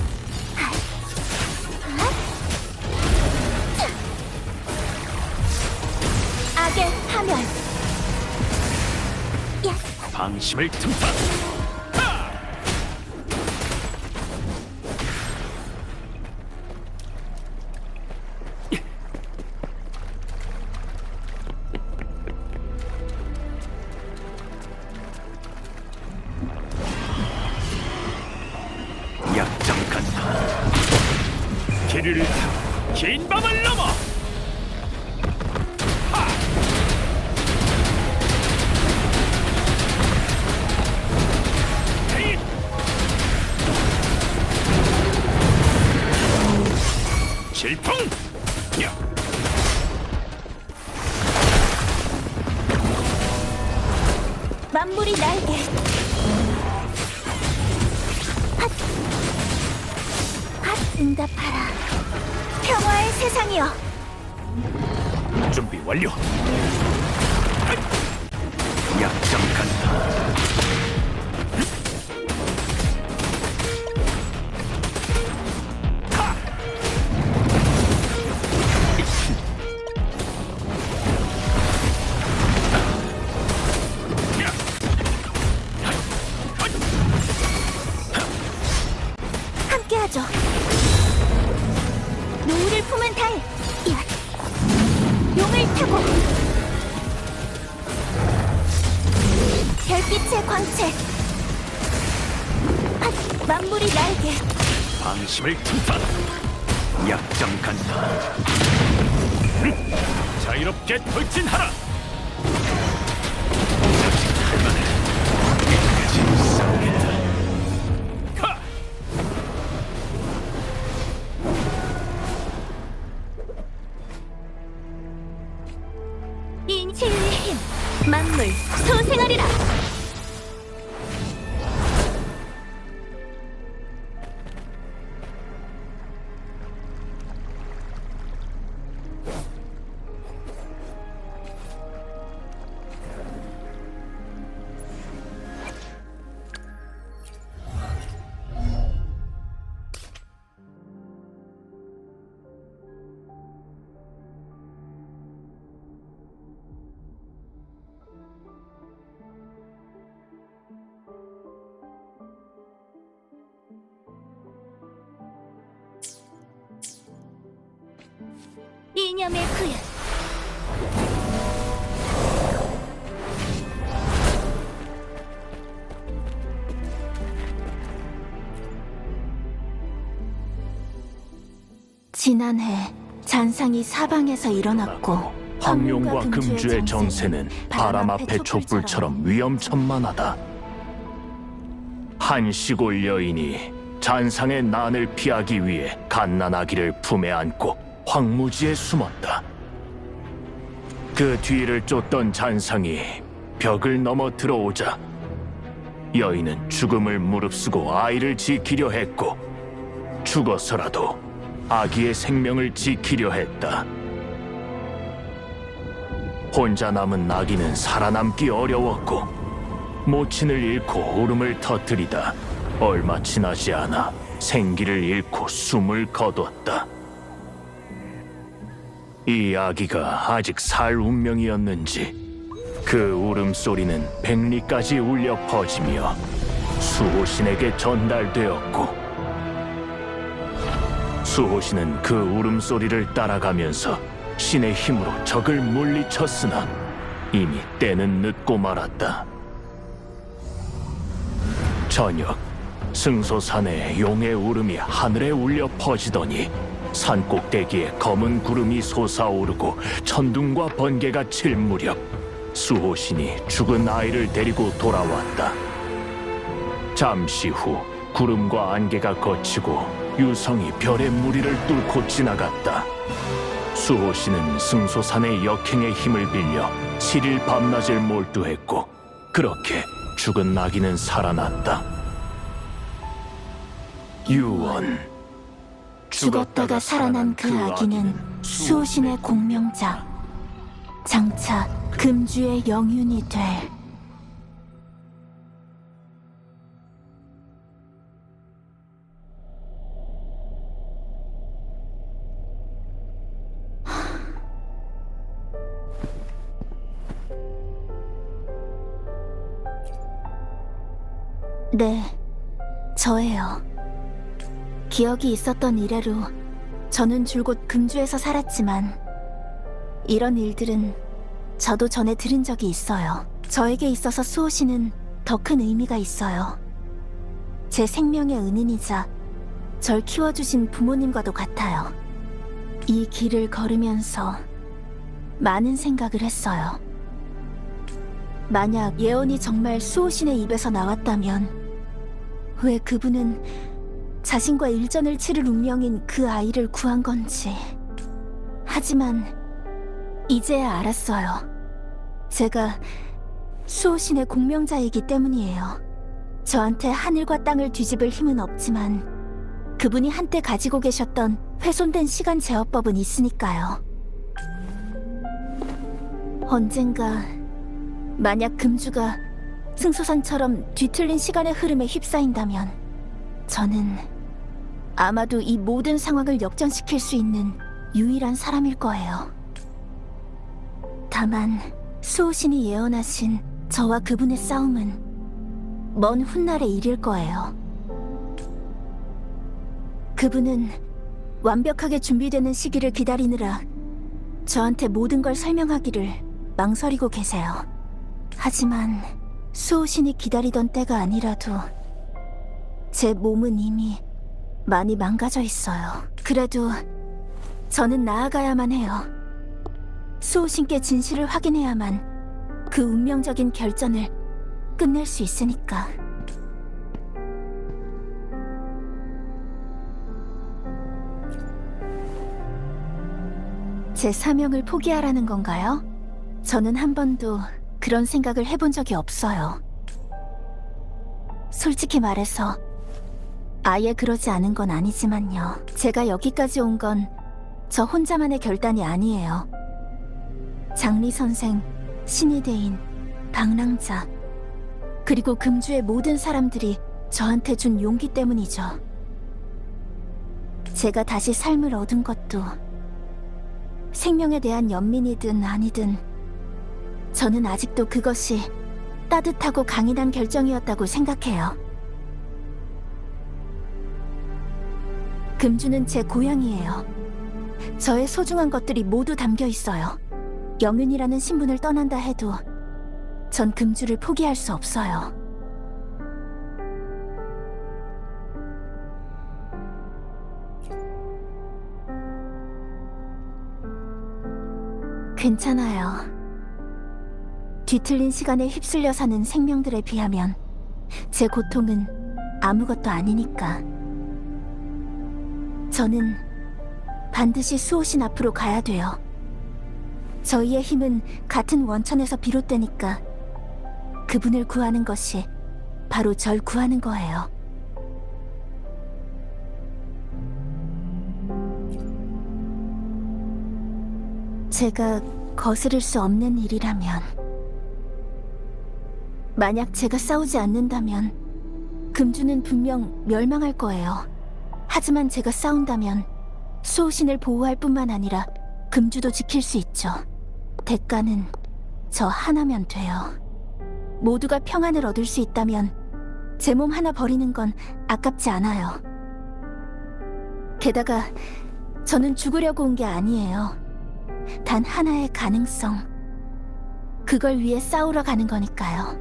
[SPEAKER 3] 악의 파멸. 야,
[SPEAKER 4] 방심을 틈타. 약점 간다. 길을 긴 밤을 넘어. 헤이! 질풍! 야!
[SPEAKER 3] 만물이 날개. 응답하라. 평화의 세상이여.
[SPEAKER 4] 준비 완료. 약점 간다.
[SPEAKER 3] 함께하죠. 노을을 품은 달. 야. 용을 타고. 별빛의 광채. 만물이 날개.
[SPEAKER 4] 방심을 틈타. 약점 간다. 자유롭게 돌진하라. 할만해. 끝까지 싸우겠다. 가!
[SPEAKER 3] 이 치유의 힘. 만물 소생하리라. 이념의 구현. 지난해 잔상이 사방에서 일어났고
[SPEAKER 6] 황룡과 금주의 정세는 바람 앞의 촛불처럼 위험천만하다. 한 시골 여인이 잔상의 난을 피하기 위해 갓난아기를 품에 안고 황무지에 숨었다. 그 뒤를 쫓던 잔상이 벽을 넘어 들어오자 여인은 죽음을 무릅쓰고 아이를 지키려 했고 죽어서라도 아기의 생명을 지키려 했다. 혼자 남은 아기는 살아남기 어려웠고 모친을 잃고 울음을 터뜨리다 얼마 지나지 않아 생기를 잃고 숨을 거뒀다. 이 아기가 아직 살 운명이었는지 그 울음소리는 백리까지 울려 퍼지며 수호신에게 전달되었고 수호신은 그 울음소리를 따라가면서 신의 힘으로 적을 물리쳤으나 이미 때는 늦고 말았다. 저녁, 승소산에 용의 울음이 하늘에 울려 퍼지더니 산꼭대기에 검은 구름이 솟아오르고 천둥과 번개가 칠 무렵 수호신이 죽은 아이를 데리고 돌아왔다. 잠시 후 구름과 안개가 걷히고 유성이 별의 무리를 뚫고 지나갔다. 수호신은 승소산의 역행의 힘을 빌려 7일 밤낮을 몰두했고 그렇게 죽은 아기는 살아났다. 유언.
[SPEAKER 3] 죽었다가 살아난 그 아기는 수호신의 공명자, 장차 금주의 영윤이 될. 네, 저예요. 기억이 있었던 이래로 저는 줄곧 금주에서 살았지만 이런 일들은 저도 전에 들은 적이 있어요. 저에게 있어서 수호신은 더 큰 의미가 있어요. 제 생명의 은인이자 절 키워주신 부모님과도 같아요. 이 길을 걸으면서 많은 생각을 했어요. 만약 예언이 정말 수호신의 입에서 나왔다면 왜 그분은 자신과 일전을 치를 운명인 그 아이를 구한 건지. 하지만 이제야 알았어요. 제가 수호신의 공명자이기 때문이에요. 저한테 하늘과 땅을 뒤집을 힘은 없지만 그분이 한때 가지고 계셨던 훼손된 시간 제어법은 있으니까요. 언젠가 만약 금주가 승소산처럼 뒤틀린 시간의 흐름에 휩싸인다면 저는 아마도 이 모든 상황을 역전시킬 수 있는 유일한 사람일 거예요. 다만 수호신이 예언하신 저와 그분의 싸움은 먼 훗날의 일일 거예요. 그분은 완벽하게 준비되는 시기를 기다리느라 저한테 모든 걸 설명하기를 망설이고 계세요. 하지만 수호신이 기다리던 때가 아니라도 제 몸은 이미 많이 망가져 있어요. 그래도 저는 나아가야만 해요. 수호신께 진실을 확인해야만 그 운명적인 결전을 끝낼 수 있으니까. 제 사명을 포기하라는 건가요? 저는 한 번도 그런 생각을 해본 적이 없어요. 솔직히 말해서 아예 그러지 않은 건 아니지만요. 제가 여기까지 온 건 저 혼자만의 결단이 아니에요. 장리 선생, 신이대인, 방랑자, 그리고 금주의 모든 사람들이 저한테 준 용기 때문이죠. 제가 다시 삶을 얻은 것도 생명에 대한 연민이든 아니든 저는 아직도 그것이 따뜻하고 강인한 결정이었다고 생각해요. 금주는 제 고향이에요. 저의 소중한 것들이 모두 담겨 있어요. 영윤이라는 신분을 떠난다 해도 전 금주를 포기할 수 없어요. 괜찮아요. 뒤틀린 시간에 휩쓸려 사는 생명들에 비하면 제 고통은 아무것도 아니니까. 저는 반드시 수호신 앞으로 가야 돼요. 저희의 힘은 같은 원천에서 비롯되니까 그분을 구하는 것이 바로 절 구하는 거예요. 제가 거스를 수 없는 일이라면, 만약 제가 싸우지 않는다면 금주는 분명 멸망할 거예요. 하지만 제가 싸운다면 수호신을 보호할 뿐만 아니라 금주도 지킬 수 있죠. 대가는 저 하나면 돼요. 모두가 평안을 얻을 수 있다면 제 몸 하나 버리는 건 아깝지 않아요. 게다가 저는 죽으려고 온 게 아니에요. 단 하나의 가능성, 그걸 위해 싸우러 가는 거니까요.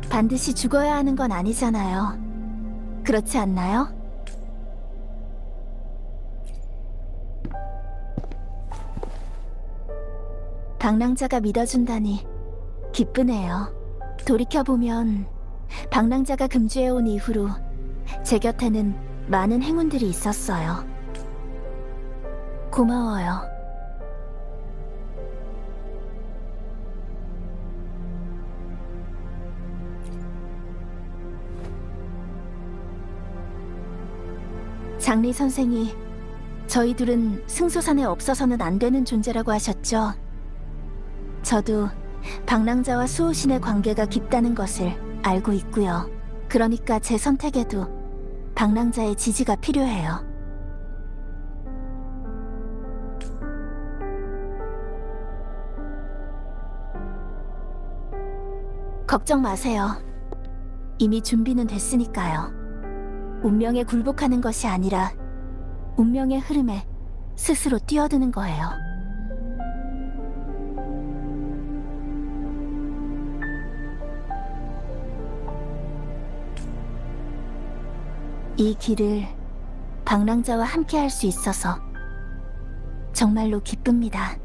[SPEAKER 3] 반드시 죽어야 하는 건 아니잖아요. 그렇지 않나요? 방랑자가 믿어준다니 기쁘네요. 돌이켜보면 방랑자가 금주에 온 이후로 제 곁에는 많은 행운들이 있었어요. 고마워요. 장리 선생이 저희 둘은 승소산에 없어서는 안 되는 존재라고 하셨죠. 저도 방랑자와 수호신의 관계가 깊다는 것을 알고 있고요. 그러니까 제 선택에도 방랑자의 지지가 필요해요. 걱정 마세요. 이미 준비는 됐으니까요. 운명에 굴복하는 것이 아니라 운명의 흐름에 스스로 뛰어드는 거예요. 이 길을 방랑자와 함께 할 수 있어서 정말로 기쁩니다.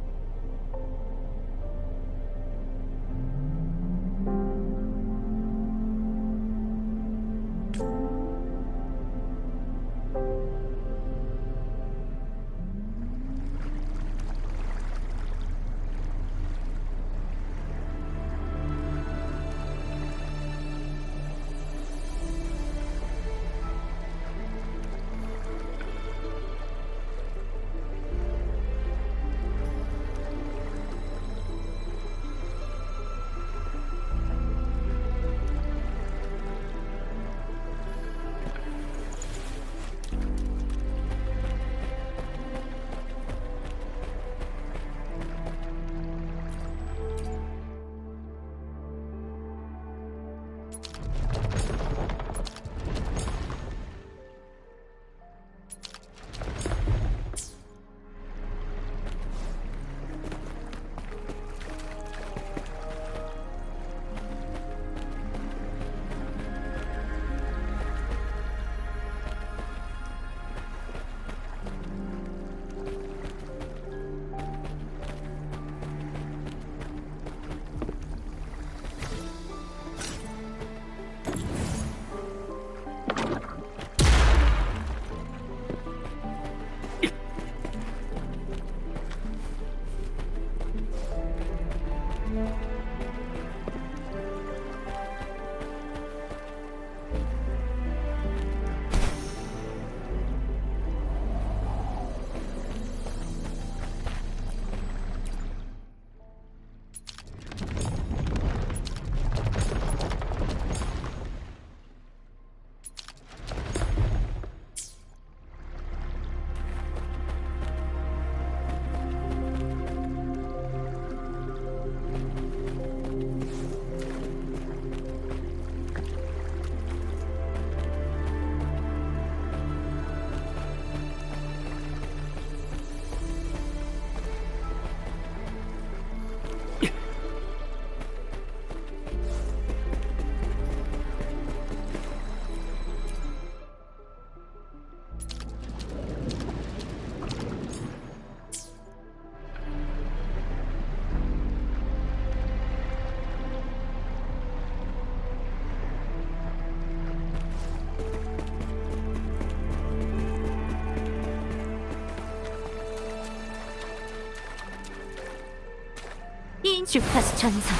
[SPEAKER 2] 주파수 전송.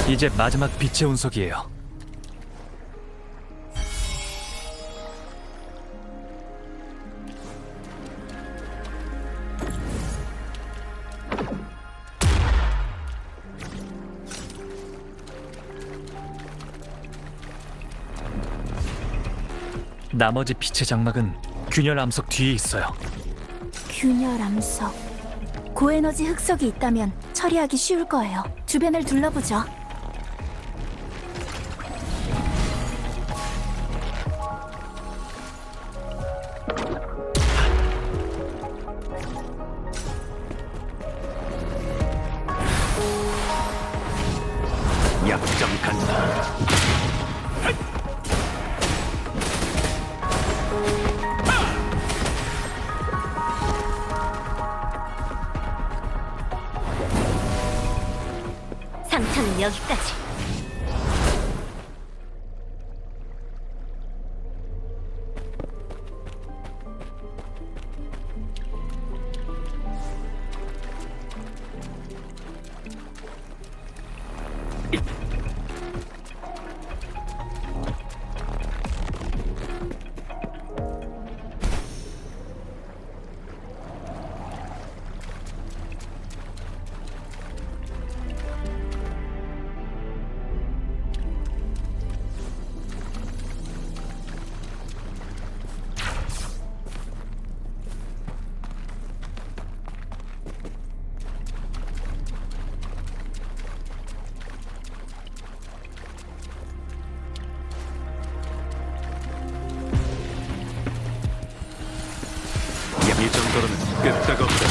[SPEAKER 1] 이제 마지막 빛의 운석이에요. 나머지 빛의 장막은 균열 암석 뒤에 있어요.
[SPEAKER 3] 균열 암석. 고에너지 흑석이 있다면 처리하기 쉬울 거예요. 주변을 둘러보죠.
[SPEAKER 4] 약점 간다.
[SPEAKER 2] 상처는 여기까지.
[SPEAKER 4] 끄떡 없다.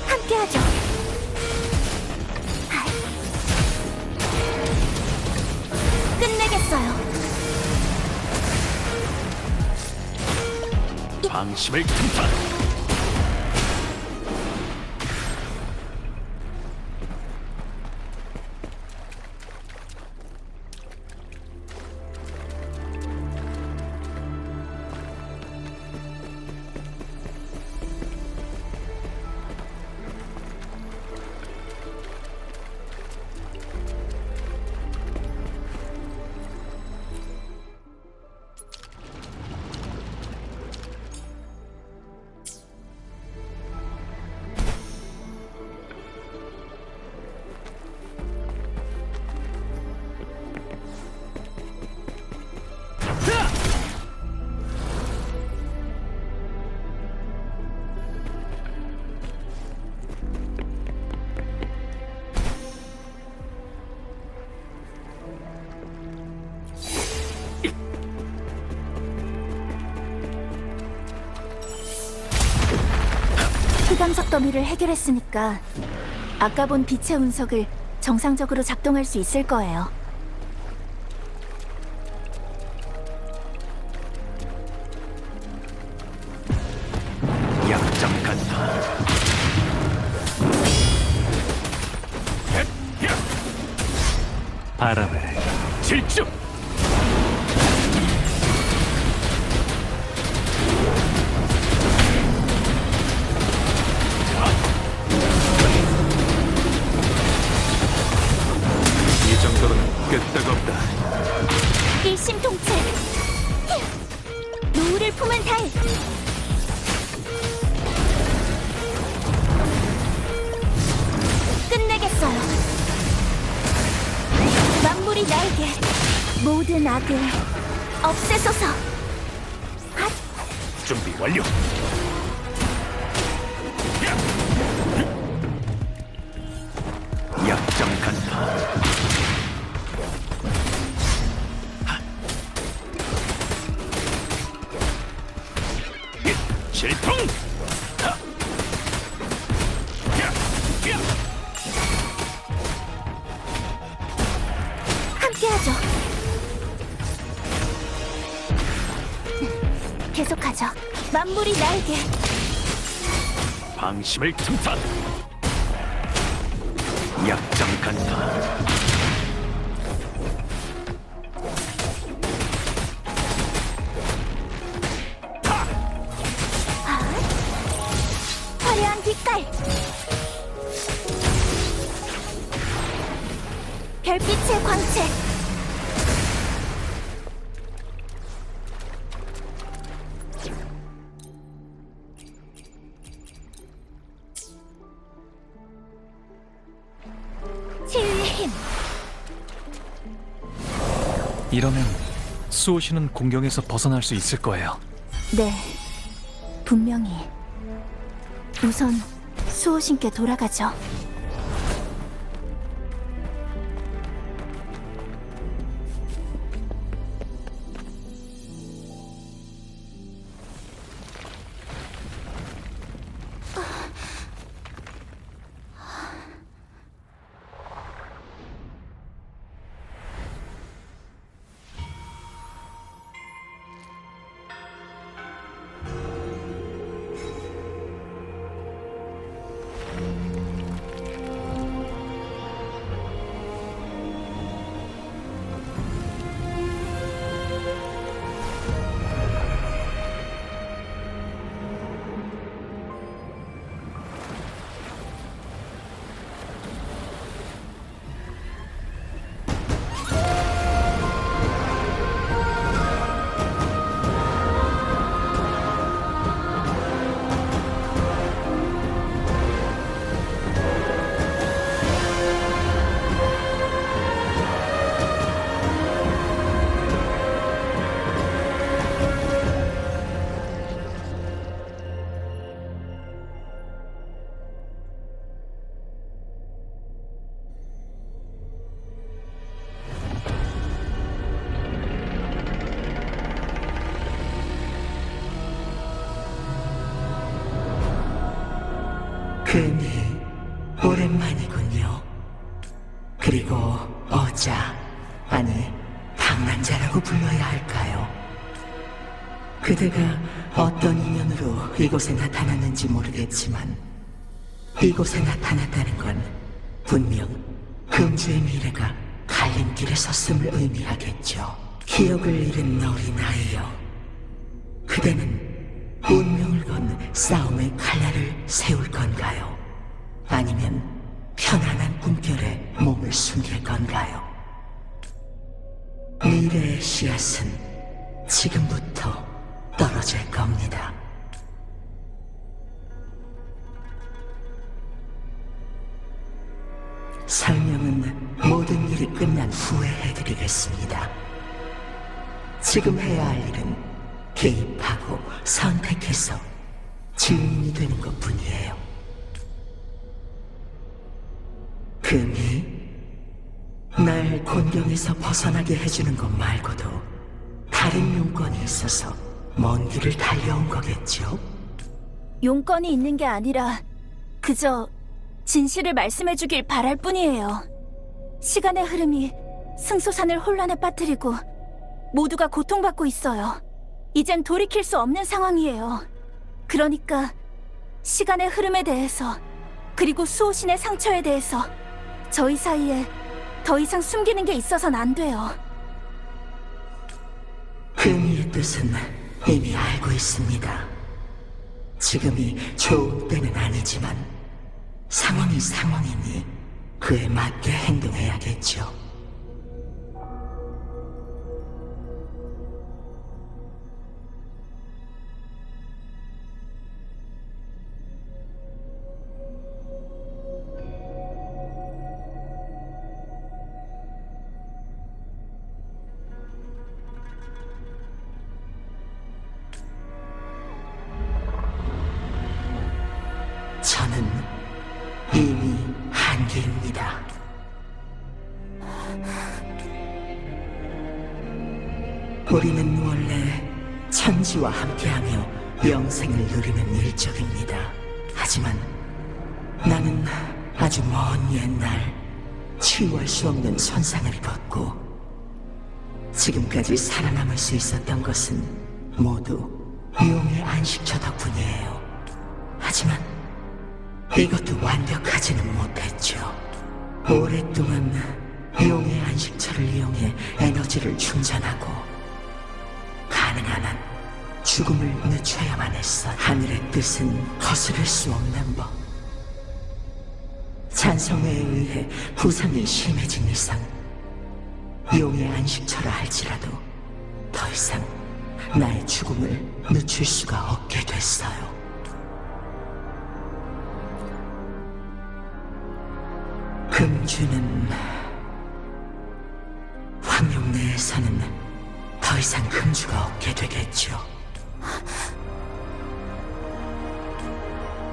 [SPEAKER 3] 함께하죠. 끝내겠어요.
[SPEAKER 4] 방심을 틈타.
[SPEAKER 3] 흑암석 더미를 해결했으니까 아까 본 빛의 운석을 정상적으로 작동할 수 있을 거예요.
[SPEAKER 4] 약점 간다.
[SPEAKER 1] 바람을
[SPEAKER 4] 질주. 이 정도로는 끄떡 없다.
[SPEAKER 3] 일심동체. 노을을 품은 달. 끝내겠어요. 만물이 날개. 모든 악을 없애소서.
[SPEAKER 4] 준비 완료. 약점 간다. 질풍.
[SPEAKER 3] 함께하죠. 계속하죠. 만물이 날개.
[SPEAKER 4] 방심을 틈타. 약점 간다.
[SPEAKER 3] 화려한 빛깔. 별빛의 광채. 치유의 힘.
[SPEAKER 1] 이러면 수호신은 공경에서 벗어날 수 있을 거예요.
[SPEAKER 3] 네, 분명히. 우선 수호신께 돌아가죠.
[SPEAKER 7] 금이 오랜만이군요. 그리고 어자, 아니 방랑자라고 불러야 할까요? 그대가 어떤 인연으로 이곳에 나타났는지 모르겠지만 이곳에 나타났다는 건 분명 금주의 미래가 갈림길에 섰음을 의미하겠죠. 기억을 잃은 어린아이여, 그대는 운명을 건 싸움의 칼날을 세울 건가요? 아니면 편안한 꿈결에 몸을 숨길 건가요? 미래의 씨앗은 지금부터 떨어질 겁니다. 설명은 모든 일이 끝난 후에 해드리겠습니다. 지금 해야 할 일은 개입하고 선택해서 주인이 되는 것뿐이에요. 금이 날 곤경에서 벗어나게 해주는 것 말고도 다른 용건이 있어서 먼 길을 달려온 거겠죠?
[SPEAKER 3] 용건이 있는 게 아니라 그저 진실을 말씀해주길 바랄 뿐이에요. 시간의 흐름이 승소산을 혼란에 빠뜨리고 모두가 고통받고 있어요. 이젠 돌이킬 수 없는 상황이에요. 그러니까 시간의 흐름에 대해서, 그리고 수호신의 상처에 대해서 저희 사이에 더 이상 숨기는 게 있어서는 안 돼요.
[SPEAKER 7] 금이의 뜻은 이미 알고 있습니다. 지금이 좋은 때는 아니지만 상황이 상황이니 그에 맞게 행동해야겠죠. 저는 이미 한계입니다. 우리는 원래 천지와 함께하며 영생을 누리는 일족입니다. 하지만 나는 아주 먼 옛날 치유할 수 없는 손상을 입었고 지금까지 살아남을 수 있었던 것은 모두 용의 안식처 덕분이에요. 하지만 이것도 완벽하지는 못했죠. 오랫동안 용의 안식처를 이용해 에너지를 충전하고 가능한 한 죽음을 늦춰야만 했어. 하늘의 뜻은 거스를 수 없는 법. 찬성에 의해 부상이 심해진 이상 용의 안식처라 할지라도 더 이상 나의 죽음을 늦출 수가 없게 됐어요. 금주는 황룡 내에서는 더 이상 금주가 없게 되겠죠.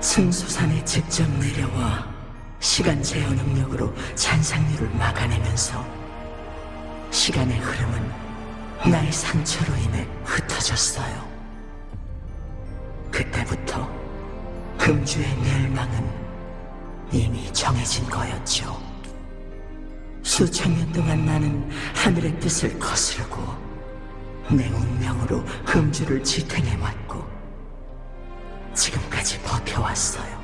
[SPEAKER 7] 승소산에 직접 내려와 시간 제어 능력으로 잔상류를 막아내면서 시간의 흐름은 나의 상처로 인해 흩어졌어요. 그때부터 금주의 멸망은 이미 정해진 거였죠. 수천 년 동안 나는 하늘의 뜻을 거스르고 내 운명으로 금주를 지탱해왔고 지금까지 버텨왔어요.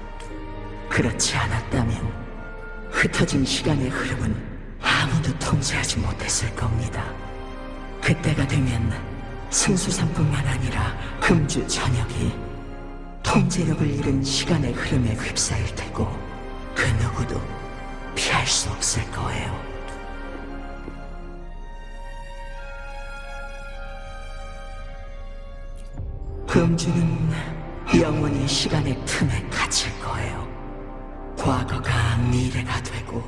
[SPEAKER 7] 그렇지 않았다면 흩어진 시간의 흐름은 아무도 통제하지 못했을 겁니다. 그때가 되면 승수산뿐만 아니라 금주 전역이 통제력을 잃은 시간의 흐름에 휩싸일 테고 그 누구도 피할 수 없을 거예요. 금주는 영원히 시간의 틈에 갇힐 거예요. 과거가 미래가 되고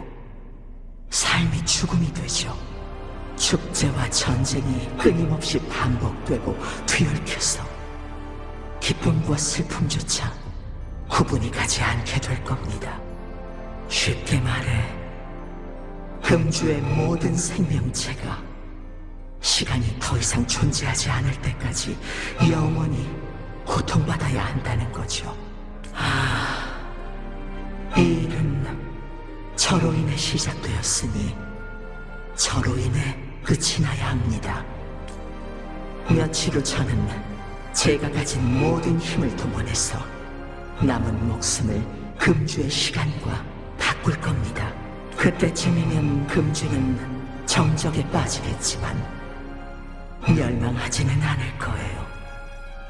[SPEAKER 7] 삶이 죽음이 되죠. 축제와 전쟁이 끊임없이 반복되고 뒤얽혀서 기쁨과 슬픔조차 구분이 가지 않게 될 겁니다. 쉽게 말해 금주의 모든 생명체가 시간이 더 이상 존재하지 않을 때까지 영원히 고통받아야 한다는 거죠. 저로 인해 시작되었으니 저로 인해 끝이 나야 합니다. 며칠 후 저는 제가 가진 모든 힘을 동원해서 남은 목숨을 금주의 시간과 바꿀 겁니다. 그때쯤이면 금주는 정적에 빠지겠지만 멸망하지는 않을 거예요.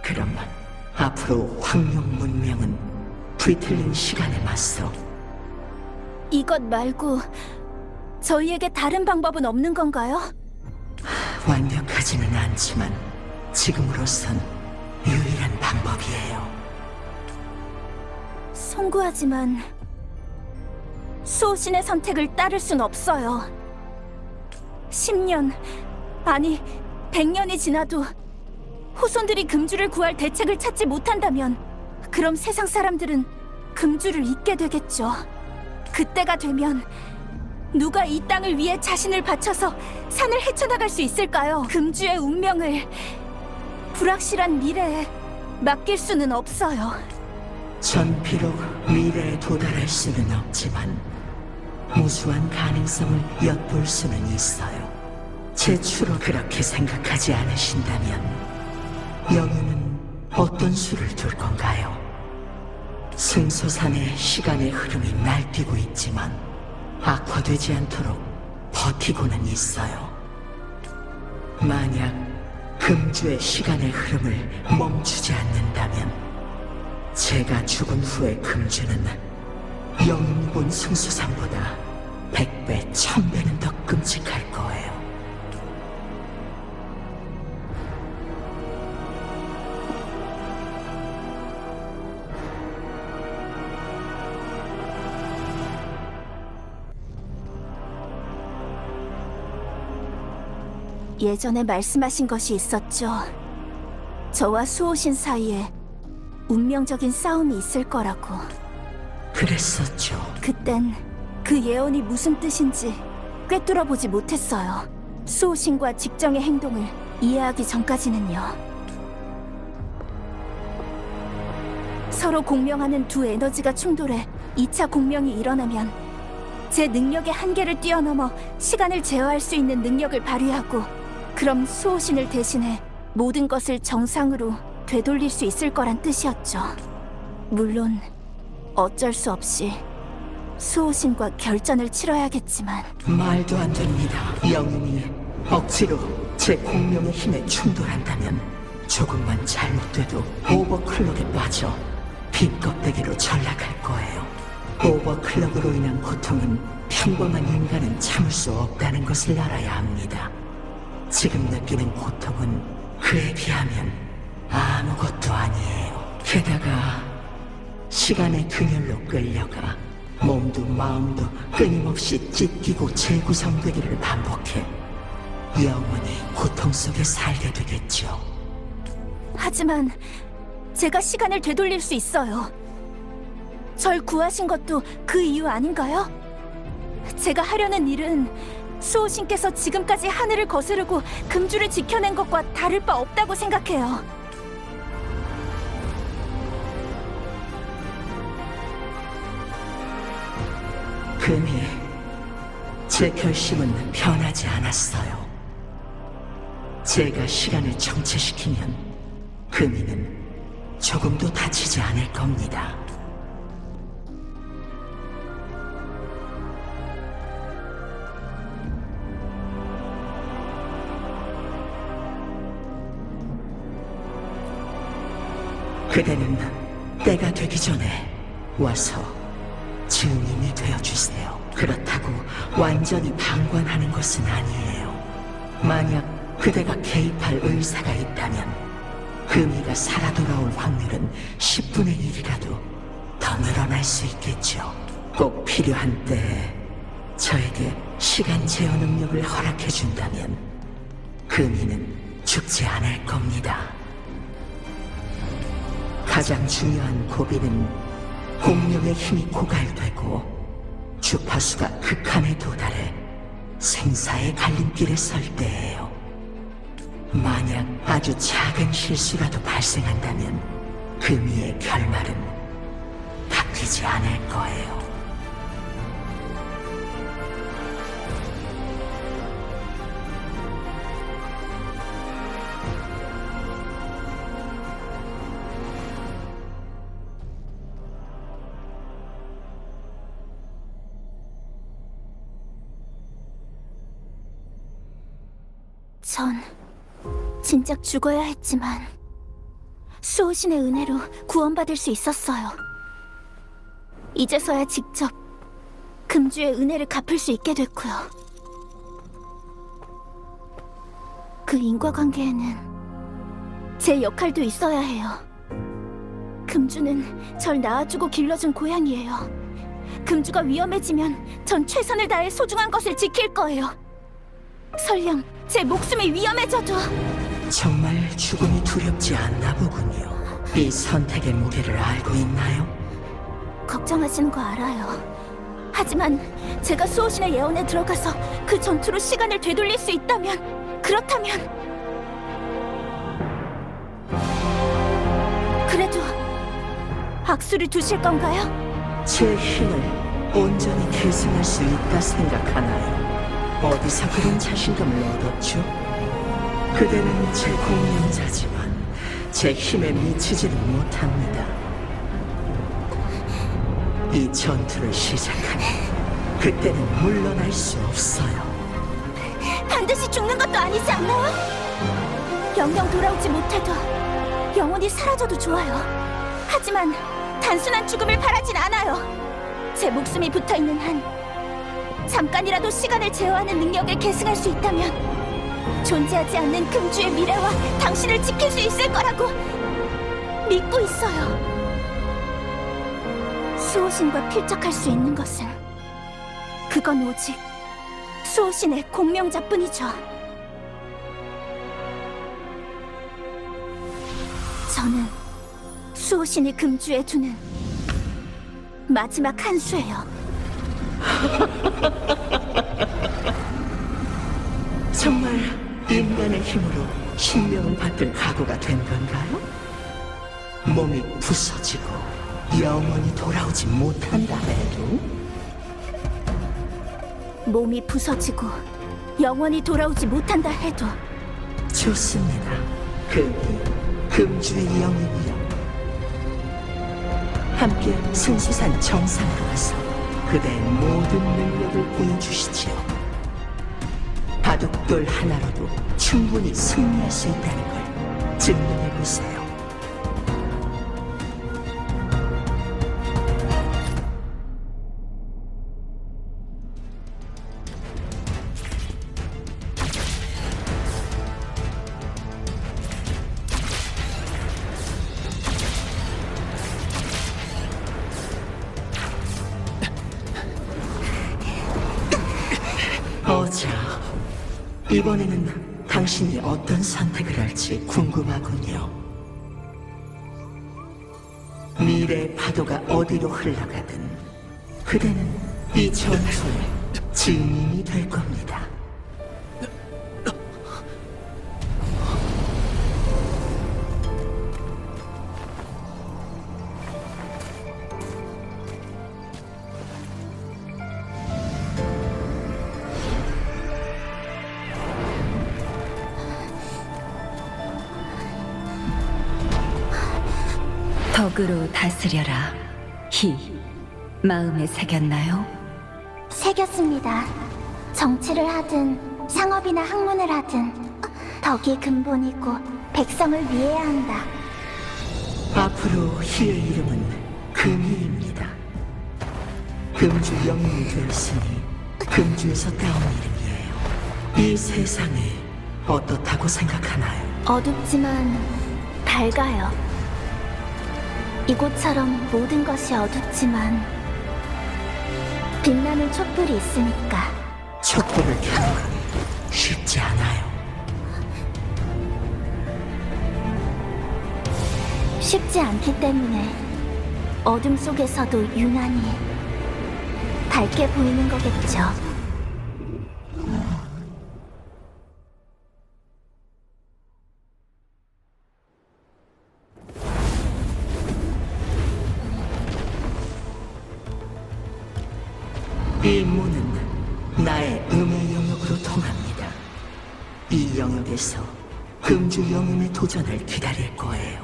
[SPEAKER 7] 그럼 앞으로 황룡 문명은 뒤틀린 시간에 맞서
[SPEAKER 3] 이것 말고 저희에게 다른 방법은 없는 건가요?
[SPEAKER 7] 완벽하지는 않지만 지금으로선 유일한 방법이에요.
[SPEAKER 3] 송구하지만 수호신의 선택을 따를 순 없어요. 10년, 아니 100년이 지나도 후손들이 금주를 구할 대책을 찾지 못한다면 그럼 세상 사람들은 금주를 잊게 되겠죠. 그때가 되면 누가 이 땅을 위해 자신을 바쳐서 산을 헤쳐나갈 수 있을까요? 금주의 운명을 불확실한 미래에 맡길 수는 없어요.
[SPEAKER 7] 전 비록 미래에 도달할 수는 없지만 무수한 가능성을 엿볼 수는 있어요. 제 추로 그렇게 생각하지 않으신다면 영웅은 어떤 수를 둘 건가요? 승소산의 시간의 흐름이 날뛰고 있지만 악화되지 않도록 버티고는 있어요. 만약 금주의 시간의 흐름을 멈추지 않는다면 제가 죽은 후의 금주는 영웅이 본 승소산보다 100배, 1000배는 더 끔찍할 거예요.
[SPEAKER 3] 예전에 말씀하신 것이 있었죠. 저와 수호신 사이에 운명적인 싸움이 있을 거라고.
[SPEAKER 7] 그랬었죠.
[SPEAKER 3] 그땐 그 예언이 무슨 뜻인지 꿰뚫어보지 못했어요. 수호신과 직정의 행동을 이해하기 전까지는요. 서로 공명하는 두 에너지가 충돌해 2차 공명이 일어나면 제 능력의 한계를 뛰어넘어 시간을 제어할 수 있는 능력을 발휘하고 그럼 수호신을 대신해 모든 것을 정상으로 되돌릴 수 있을 거란 뜻이었죠. 물론 어쩔 수 없이 수호신과 결전을 치러야겠지만
[SPEAKER 7] 말도 안 됩니다. 영웅이 억지로 제 공명의 힘에 충돌한다면 조금만 잘못돼도 오버클럭에 빠져 빈 껍데기로 전락할 거예요. 오버클럭으로 인한 고통은 평범한 인간은 참을 수 없다는 것을 알아야 합니다. 지금 느끼는 고통은 그에 비하면 아무것도 아니에요. 게다가 시간의 균열로 끌려가 몸도 마음도 끊임없이 찢기고 재구성되기를 반복해 영원히 고통 속에 살게 되겠죠.
[SPEAKER 3] 하지만 제가 시간을 되돌릴 수 있어요. 절 구하신 것도 그 이유 아닌가요? 제가 하려는 일은 수호신께서 지금까지 하늘을 거스르고 금주를 지켜낸 것과 다를 바 없다고 생각해요.
[SPEAKER 7] 금이 제 결심은 변하지 않았어요. 제가 시간을 정체시키면 금이는 조금도 다치지 않을 겁니다. 그대는 때가 되기 전에 와서 증인이 되어주세요. 그렇다고 완전히 방관하는 것은 아니에요. 만약 그대가 개입할 의사가 있다면 금이가 살아 돌아올 확률은 10분의 1이라도 더 늘어날 수 있겠죠. 꼭 필요한 때에 저에게 시간 제어 능력을 허락해준다면 금이는 죽지 않을 겁니다. 가장 중요한 고비는 공명의 힘이 고갈되고 주파수가 극한에 도달해 생사의 갈림길에 설 때예요. 만약 아주 작은 실수라도 발생한다면 금이의 결말은 바뀌지 않을 거예요.
[SPEAKER 3] 전 진작 죽어야 했지만 수호신의 은혜로 구원받을 수 있었어요. 이제서야 직접 금주의 은혜를 갚을 수 있게 됐고요. 그 인과관계에는 제 역할도 있어야 해요. 금주는 절 낳아주고 길러준 고향이에요. 금주가 위험해지면 전 최선을 다해 소중한 것을 지킬 거예요. 설령 제 목숨이 위험해져도.
[SPEAKER 7] 정말 죽음이 두렵지 않나 보군요. 이 선택의 무게를 알고 있나요?
[SPEAKER 3] 걱정하시는 거 알아요. 하지만 제가 수호신의 예언에 들어가서 그 전투로 시간을 되돌릴 수 있다면, 그렇다면 그래도 악수를 두실 건가요?
[SPEAKER 7] 제 힘을 온전히 계승할 수 있다 생각하나요? 어디서 그런 자신감을 얻었죠? 그대는 제 공명자지만 제 힘에 미치지는 못합니다. 이 전투를 시작하면 그때는 물러날 수 없어요.
[SPEAKER 3] 반드시 죽는 것도 아니지 않나요? 영영 돌아오지 못해도 영원히 사라져도 좋아요. 하지만 단순한 죽음을 바라진 않아요. 제 목숨이 붙어있는 한 잠깐이라도 시간을 제어하는 능력을 계승할 수 있다면 존재하지 않는 금주의 미래와 당신을 지킬 수 있을 거라고 믿고 있어요. 수호신과 필적할 수 있는 것은 그건 오직 수호신의 공명자뿐이죠. 저는 수호신이 금주에 두는 마지막 한 수예요.
[SPEAKER 7] 정말 인간의 힘으로 신명을 받들 각오가 된 건가요? 몸이 부서지고 영원히 돌아오지 못한다 해도?
[SPEAKER 3] 몸이 부서지고 영원히 돌아오지 못한다 해도
[SPEAKER 7] 좋습니다. 금주의 영이요. 함께 승수산 정상으로 가서 그대의 모든 능력을 보여주시지요. 바둑돌 하나로도 충분히 승리할 수 있다는 걸 증명해보세요. 어자, 이번에는 당신이 어떤 선택을 할지 궁금하군요. 미래의 파도가 어디로 흘러가든 그대는 이 전투의 증인이 될 겁니다.
[SPEAKER 5] 덕으로 다스려라. 희 마음에 새겼나요?
[SPEAKER 3] 새겼습니다. 정치를 하든 상업이나 학문을 하든 덕이 근본이고 백성을 위해야 한다.
[SPEAKER 7] 앞으로 희의 이름은 금희입니다. 금주 영웅이 되었으니 금주에서 따온 이름이에요. 이 세상이 어떻다고 생각하나요?
[SPEAKER 3] 어둡지만 밝아요. 이곳처럼 모든 것이 어둡지만 빛나는 촛불이 있으니까.
[SPEAKER 7] 촛불을 켜는 건 쉽지 않아요.
[SPEAKER 3] 쉽지 않기 때문에 어둠 속에서도 유난히 밝게 보이는 거겠죠.
[SPEAKER 7] 이 문은 나의 음의 영역으로 통합니다. 이 영역에서 금주 영웅의 도전을 기다릴 거예요.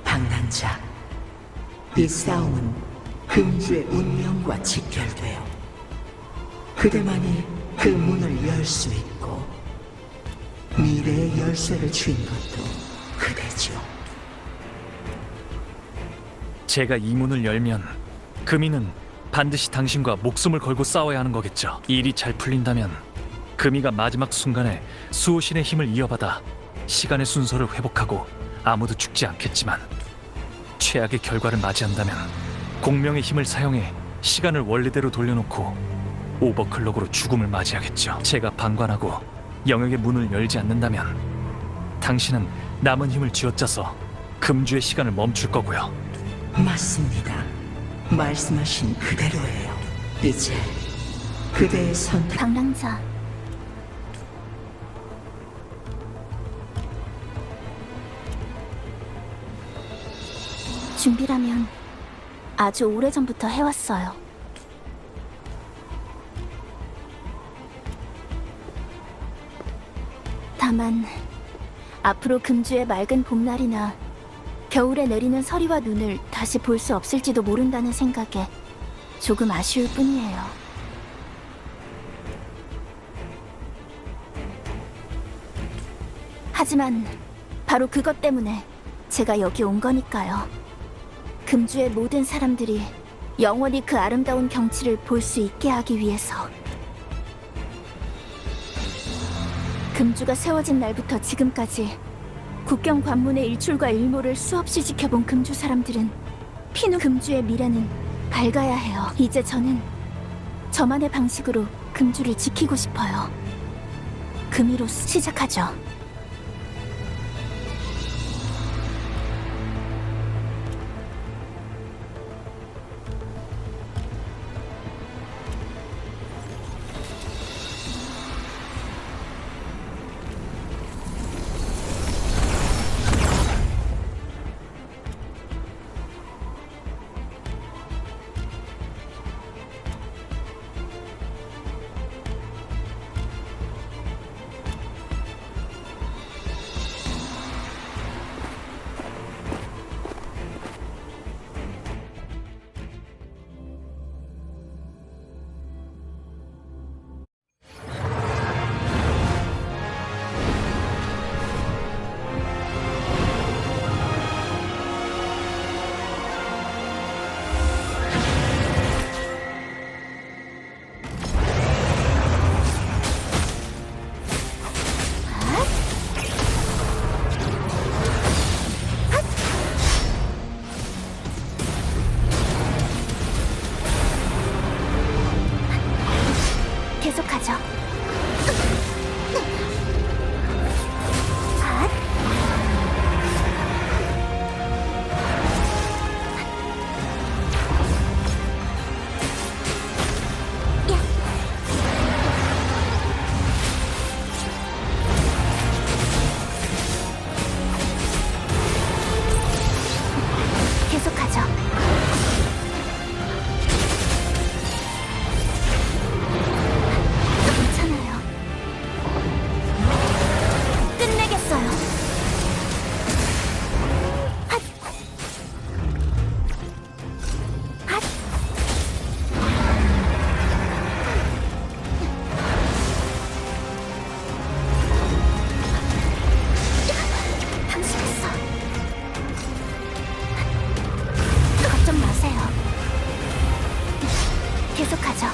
[SPEAKER 7] 방랑자, 이 싸움은 금주의 운명과 직결돼요. 그대만이 그 문을 열 수 있고 미래의 열쇠를 쥔 것도 그대죠.
[SPEAKER 1] 제가 이 문을 열면 금이는 반드시 당신과 목숨을 걸고 싸워야 하는 거겠죠. 일이 잘 풀린다면 금이가 마지막 순간에 수호신의 힘을 이어받아 시간의 순서를 회복하고 아무도 죽지 않겠지만, 최악의 결과를 맞이한다면 공명의 힘을 사용해 시간을 원래대로 돌려놓고 오버클럭으로 죽음을 맞이하겠죠. 제가 방관하고 영역의 문을 열지 않는다면 당신은 남은 힘을 쥐어짜서 금주의 시간을 멈출 거고요.
[SPEAKER 7] 맞습니다. 말씀하신 그대로예요. 이제 그대의 선택.
[SPEAKER 3] 방랑자, 준비라면 아주 오래전부터 해왔어요. 다만 앞으로 금주의 맑은 봄날이나 겨울에 내리는 서리와 눈을 다시 볼 수 없을지도 모른다는 생각에 조금 아쉬울 뿐이에요. 하지만 바로 그것 때문에 제가 여기 온 거니까요. 금주의 모든 사람들이 영원히 그 아름다운 경치를 볼 수 있게 하기 위해서. 금주가 세워진 날부터 지금까지 국경 관문의 일출과 일몰을 수없이 지켜본 금주 사람들은 피누 금주의 미래는 밝아야 해요. 이제 저는 저만의 방식으로 금주를 지키고 싶어요. 금이로 시작하죠. 계속하죠. 계속하죠. 괜찮아요. 끝내겠어요. 핫! 핫! 당신했어. 걱정 마세요. 계속하죠.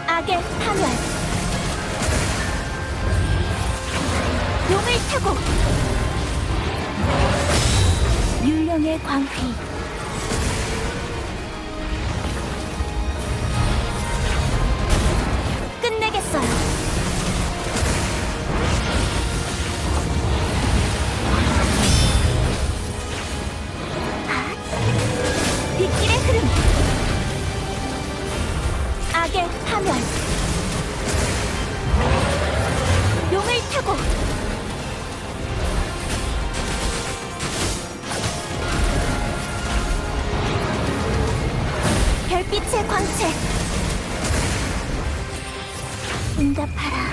[SPEAKER 3] 악의 파멸. 용을 타고 율령의 광휘. 끝내겠어요. 빛의 광채. 응답하라.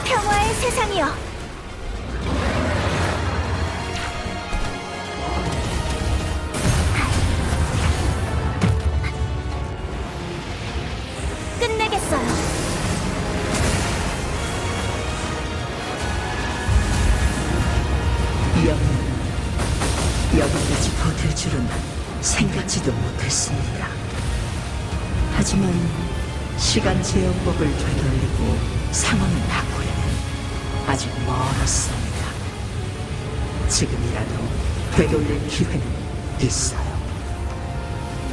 [SPEAKER 3] 평화의 세상이여. 끝내겠어요.
[SPEAKER 7] 영웅은 여기까지 버틸 줄은 생각지도 못했습니다. 하지만 시간 제어법을 되돌리고 상황을 바꾸려면 아직 멀었습니다. 지금이라도 되돌릴 기회는 있어요.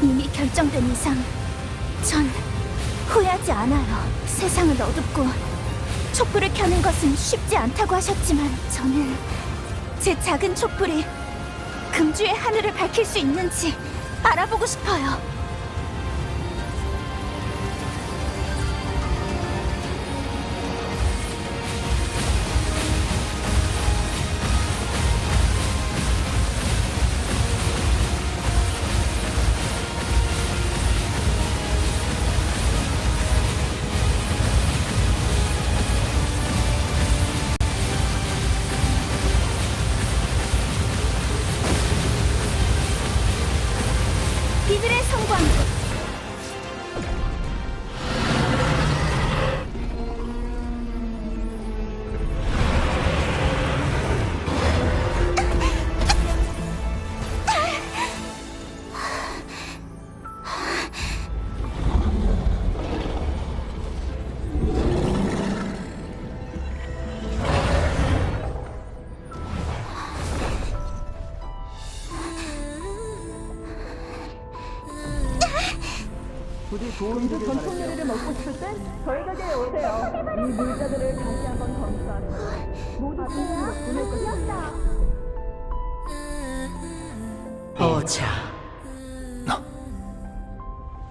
[SPEAKER 3] 이미 결정된 이상 전 후회하지 않아요. 세상은 어둡고 촛불을 켜는 것은 쉽지 않다고 하셨지만 저는 제 작은 촛불이 금주의 하늘을 밝힐 수 있는지 알아보고 싶어요. 비들의 성광.
[SPEAKER 7] 오자.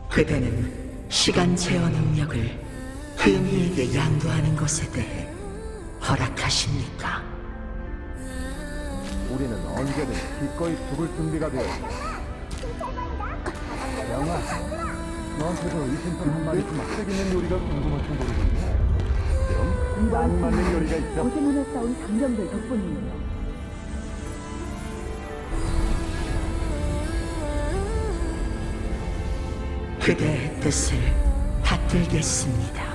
[SPEAKER 7] 그대는 시간 제어 능력을 금이에게 양도하는 것에 대해 허락하십니까?
[SPEAKER 8] 우리는 언제든 기꺼이 죽을 준비가 되어 있다. 영아, 너한테도 이순선 한 마리씩 색 있는 요리가 궁금할지 모르겠네. 그럼 딱 맞는 요리가 있어.
[SPEAKER 5] 고생하며 싸운 장병들 덕분이에요.
[SPEAKER 7] 그대의 뜻을 받들겠습니다.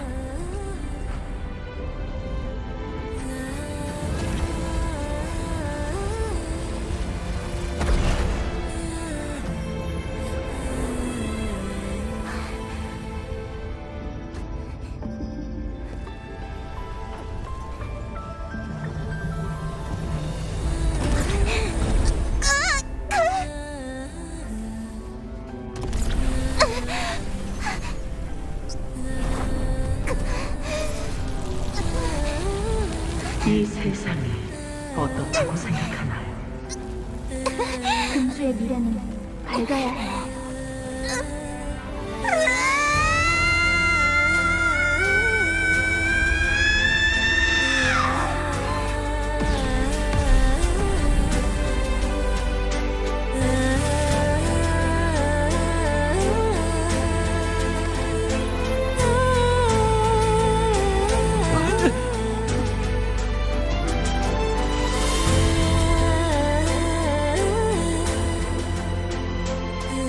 [SPEAKER 7] 이 세상이 어떻다고 생각하나요?
[SPEAKER 3] 금주의 미래는 밝아야 해요.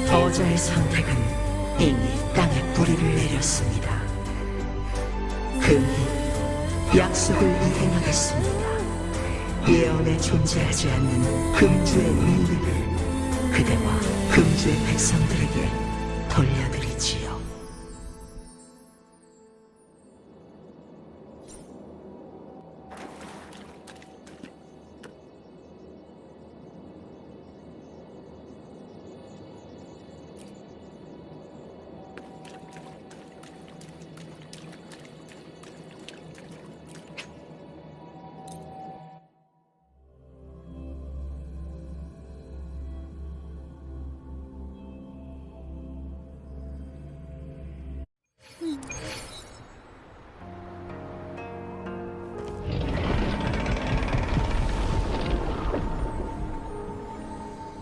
[SPEAKER 7] 어제의 선택은 이미 땅에 뿌리를 내렸습니다. 금이 약속을 이행하겠습니다. 예언에 존재하지 않는 금주의 민리를 그대와 금주의 백성들에게 돌려드리지요.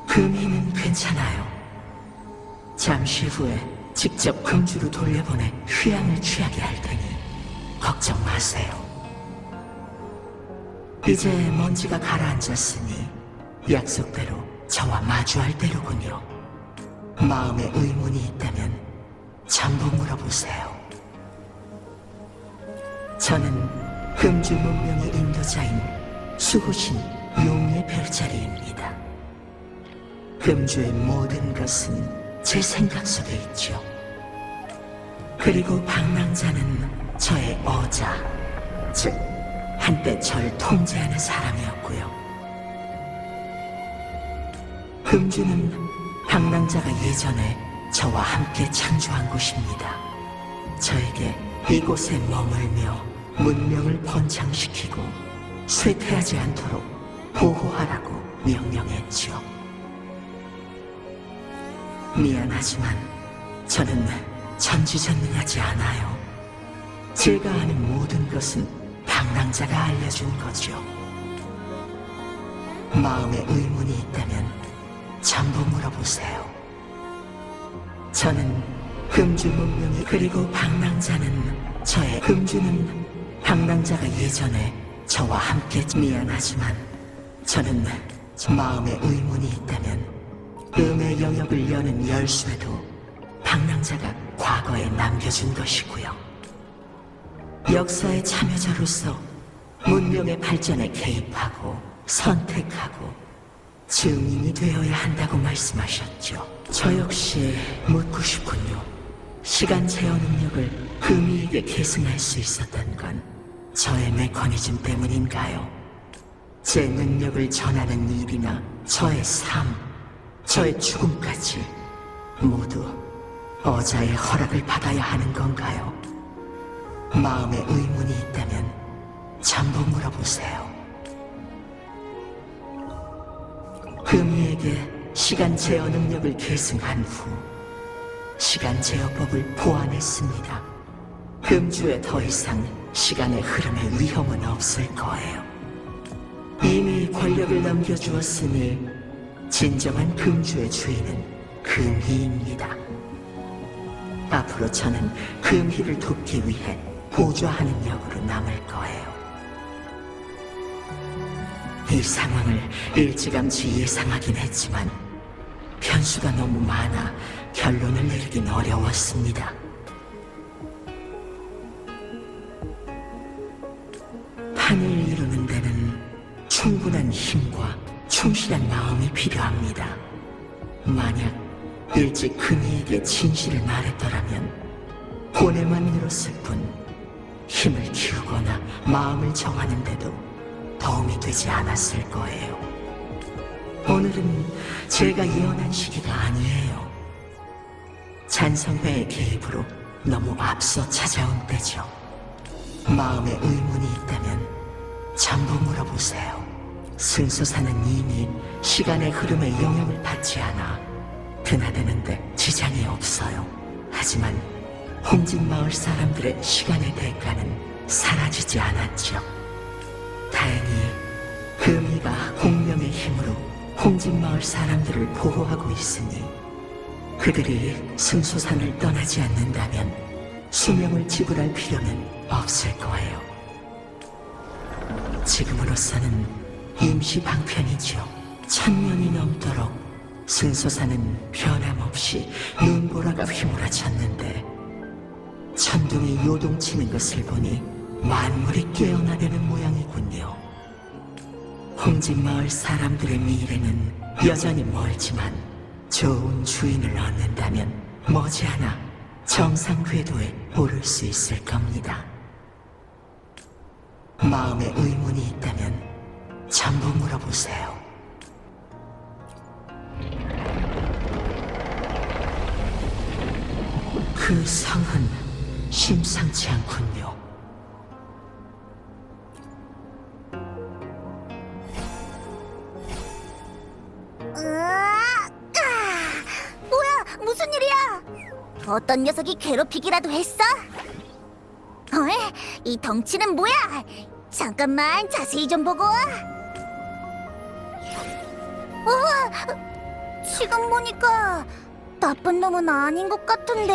[SPEAKER 7] 금이는 괜찮아요. 잠시 후에 직접 금주로 돌려보내 휴양을 취하게 할 테니 걱정 마세요. 이제 먼지가 가라앉았으니 약속대로 저와 마주할 때로군요. 마음에 의문이 있다면 전부 물어보세요. 저는 금주 문명의 인도자인 수호신 용의 별자리입니다. 금주의 모든 것은 제 생각 속에 있죠. 그리고 방랑자는 저의 어자, 즉 한때 절 통제하는 사람이었고요. 금주는 방랑자가 예전에 저와 함께 창조한 곳입니다. 저에게 이곳에 머물며 문명을 번창시키고 쇠퇴하지 않도록 보호하라고 명령했죠. 미안하지만 저는 전지전능하지 않아요. 제가 아는 모든 것은 방랑자가 알려준 거죠. 마음에 의문이 있다면 전부 물어보세요. 저는 금주 문명이 그리고 방랑자는 저의 금주는 방랑자가 예전에 저와 함께 미안하지만 저는 마음에 의문이 있다면 음의 영역을 여는 열쇠도 방랑자가 과거에 남겨준 것이고요. 역사의 참여자로서 문명의 발전에 개입하고 선택하고 증인이 되어야 한다고 말씀하셨죠. 저 역시 묻고 싶군요. 시간 제어 능력을 금이에게 계승할 수 있었던 건 저의 메커니즘 때문인가요? 제 능력을 전하는 일이나 저의 삶, 저의 죽음까지 모두 어자의 허락을 받아야 하는 건가요? 마음에 의문이 있다면 전부 물어보세요. 금이에게 시간 제어 능력을 계승한 후 시간 제어법을 보완했습니다. 금주에 더 이상 시간의 흐름에 위험은 없을 거예요. 이미 권력을 넘겨주었으니 진정한 금주의 주인은 금희입니다. 앞으로 저는 금희를 돕기 위해 보좌하는 역으로 남을 거예요. 이 상황을 일찌감치 예상하긴 했지만 변수가 너무 많아 결론을 내리긴 어려웠습니다. 판을 이루는 데는 충분한 힘과 충실한 마음이 필요합니다. 만약 일찍 금이에게 진실을 말했더라면 고뇌만 늘었을 뿐 힘을 키우거나 마음을 정하는데도 도움이 되지 않았을 거예요. 오늘은 제가 예언한 시기가 아니에요. 잔성회의 개입으로 너무 앞서 찾아온 때죠. 마음에 의문이 있다면 전부 물어보세요. 승소사는 이미 시간의 흐름에 영향을 받지 않아 드나드는데 지장이 없어요. 하지만 홍진마을 사람들의 시간의 대가는 사라지지 않았죠. 다행히 금이가 공명의 힘으로 홍진마을 사람들을 보호하고 있으니 그들이 승소산을 떠나지 않는다면 수명을 지불할 필요는 없을 거예요. 지금으로서는 임시 방편이죠. 1000년이 넘도록 승소사는 변함없이 눈보라가 휘몰아쳤는데 천둥이 요동치는 것을 보니 만물이 깨어나려는 모양이군요. 홍진마을 사람들의 미래는 여전히 멀지만 좋은 주인을 얻는다면 머지않아 정상 궤도에 오를 수 있을 겁니다. 마음에 의문이 있다면 전부 물어보세요. 그 성은 심상치 않군요.
[SPEAKER 3] 뭐야? 무슨 일이야? 어떤 녀석이 괴롭히기라도 했어? 이 덩치는 뭐야? 잠깐만 자세히 좀 보고 와. 지금 보니까 나쁜 놈은 아닌 것 같은데.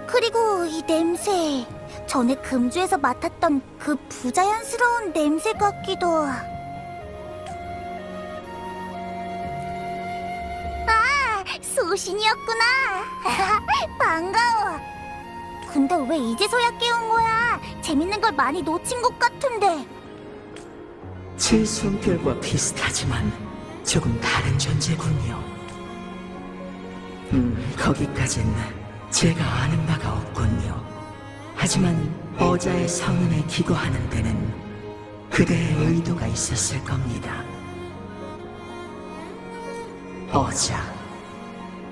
[SPEAKER 3] 그리고 이 냄새, 전에 금주에서 맡았던 그 부자연스러운 냄새 같기도. 아, 소신이었구나. 반가워. 근데 왜 이제서야 깨운 거야? 재밌는 걸 많이 놓친 것 같은데.
[SPEAKER 7] 제 성별과 비슷하지만 조금 다른 존재군요. 거기까진 제가 아는 바가 없군요. 하지만 어자의 성은에 기거하는 데는 그대의 의도가 있었을 겁니다. 어자,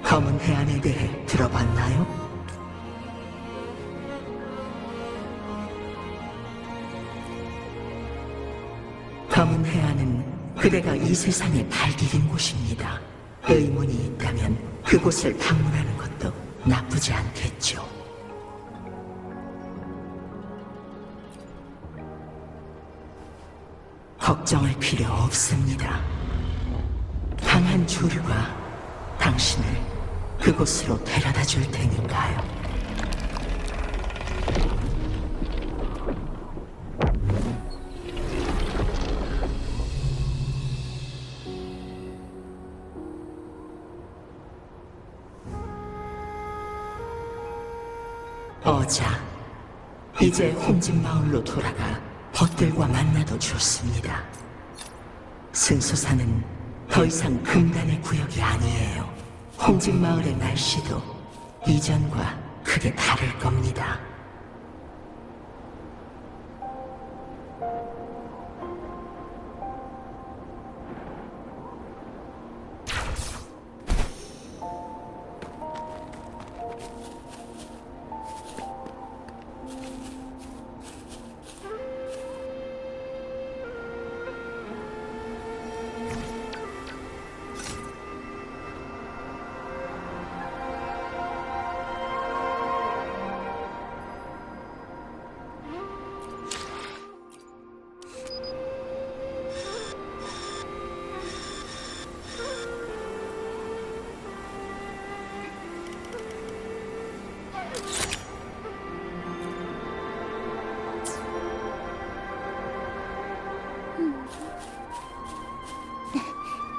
[SPEAKER 7] 검은 해안에 대해 들어봤나요? 검은 해안은 그대가 이 세상에 발디딘 곳입니다. 의문이 있다면 그곳을 방문하는 것도 나쁘지 않겠죠. 걱정할 필요 없습니다. 강한 조류가 당신을 그곳으로 데려다 줄 테니까요. 어자, 이제 혼집 마을로 돌아가 벗들과 만나도 좋습니다. 승소사는 더 이상 금단의 구역이 아니에요. 혼집 마을의 날씨도 이전과 크게 다를 겁니다.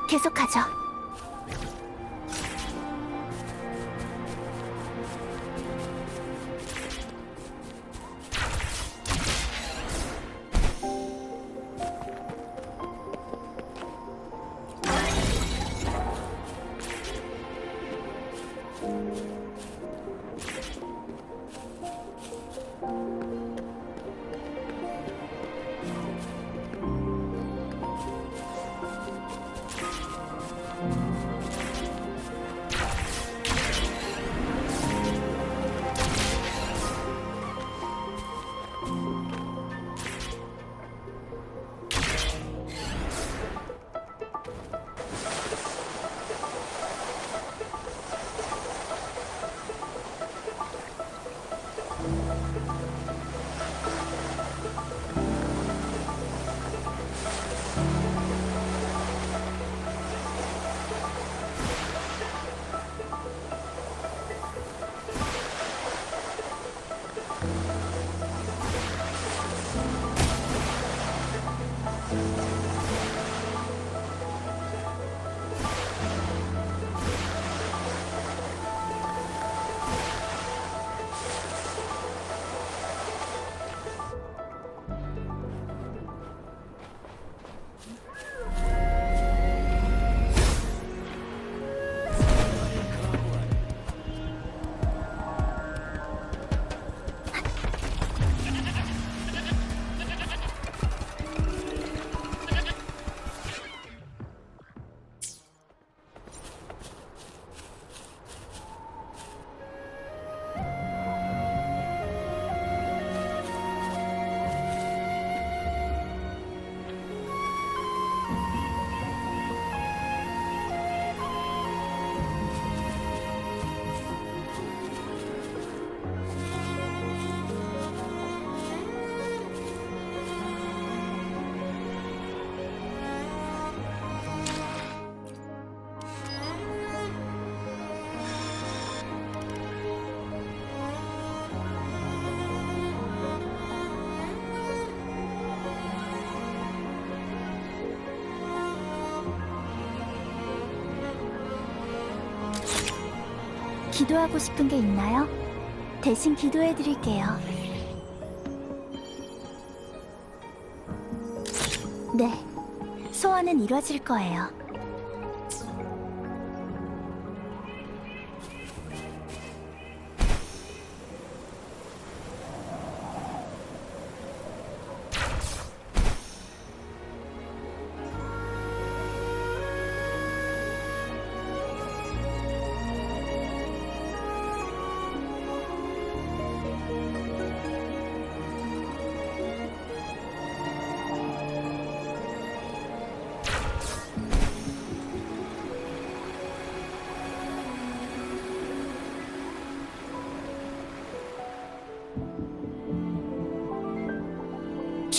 [SPEAKER 3] 계속하죠. 기도하고 싶은 게 있나요? 대신 기도해 드릴게요. 네, 소원은 이루어질 거예요.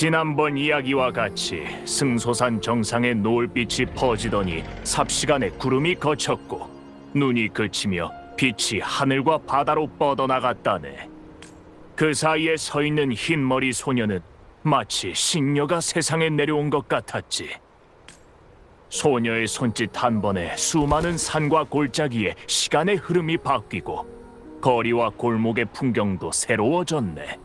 [SPEAKER 6] 지난번 이야기와 같이 승소산 정상에 노을빛이 퍼지더니 삽시간에 구름이 걷혔고 눈이 그치며 빛이 하늘과 바다로 뻗어나갔다네. 그 사이에 서 있는 흰머리 소녀는 마치 신녀가 세상에 내려온 것 같았지. 소녀의 손짓 한 번에 수많은 산과 골짜기에 시간의 흐름이 바뀌고 거리와 골목의 풍경도 새로워졌네.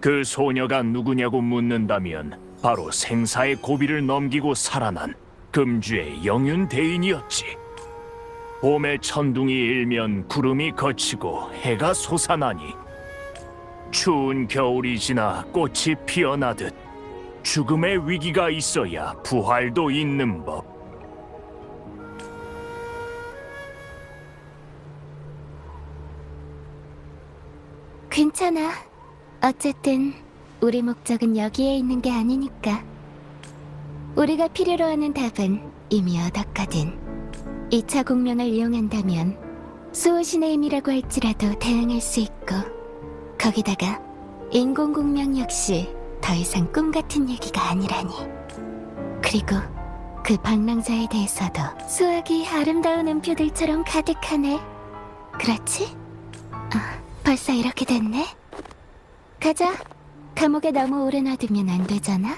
[SPEAKER 6] 그 소녀가 누구냐고 묻는다면 바로 생사의 고비를 넘기고 살아난 금주의 영윤 대인이었지. 봄에 천둥이 일면 구름이 걷히고 해가 솟아나니 추운 겨울이 지나 꽃이 피어나듯 죽음의 위기가 있어야 부활도 있는 법.
[SPEAKER 3] 괜찮아. 어쨌든 우리 목적은 여기에 있는 게 아니니까. 우리가 필요로 하는 답은 이미 얻었거든. 2차 공명을 이용한다면 수호신의 힘이라고 할지라도 대응할 수 있고, 거기다가 인공 공명 역시 더 이상 꿈 같은 얘기가 아니라니. 그리고 그 방랑자에 대해서도 수학이 아름다운 음표들처럼 가득하네. 그렇지? 벌써 이렇게 됐네? 가자. 감옥에 너무 오래 놔두면 안 되잖아.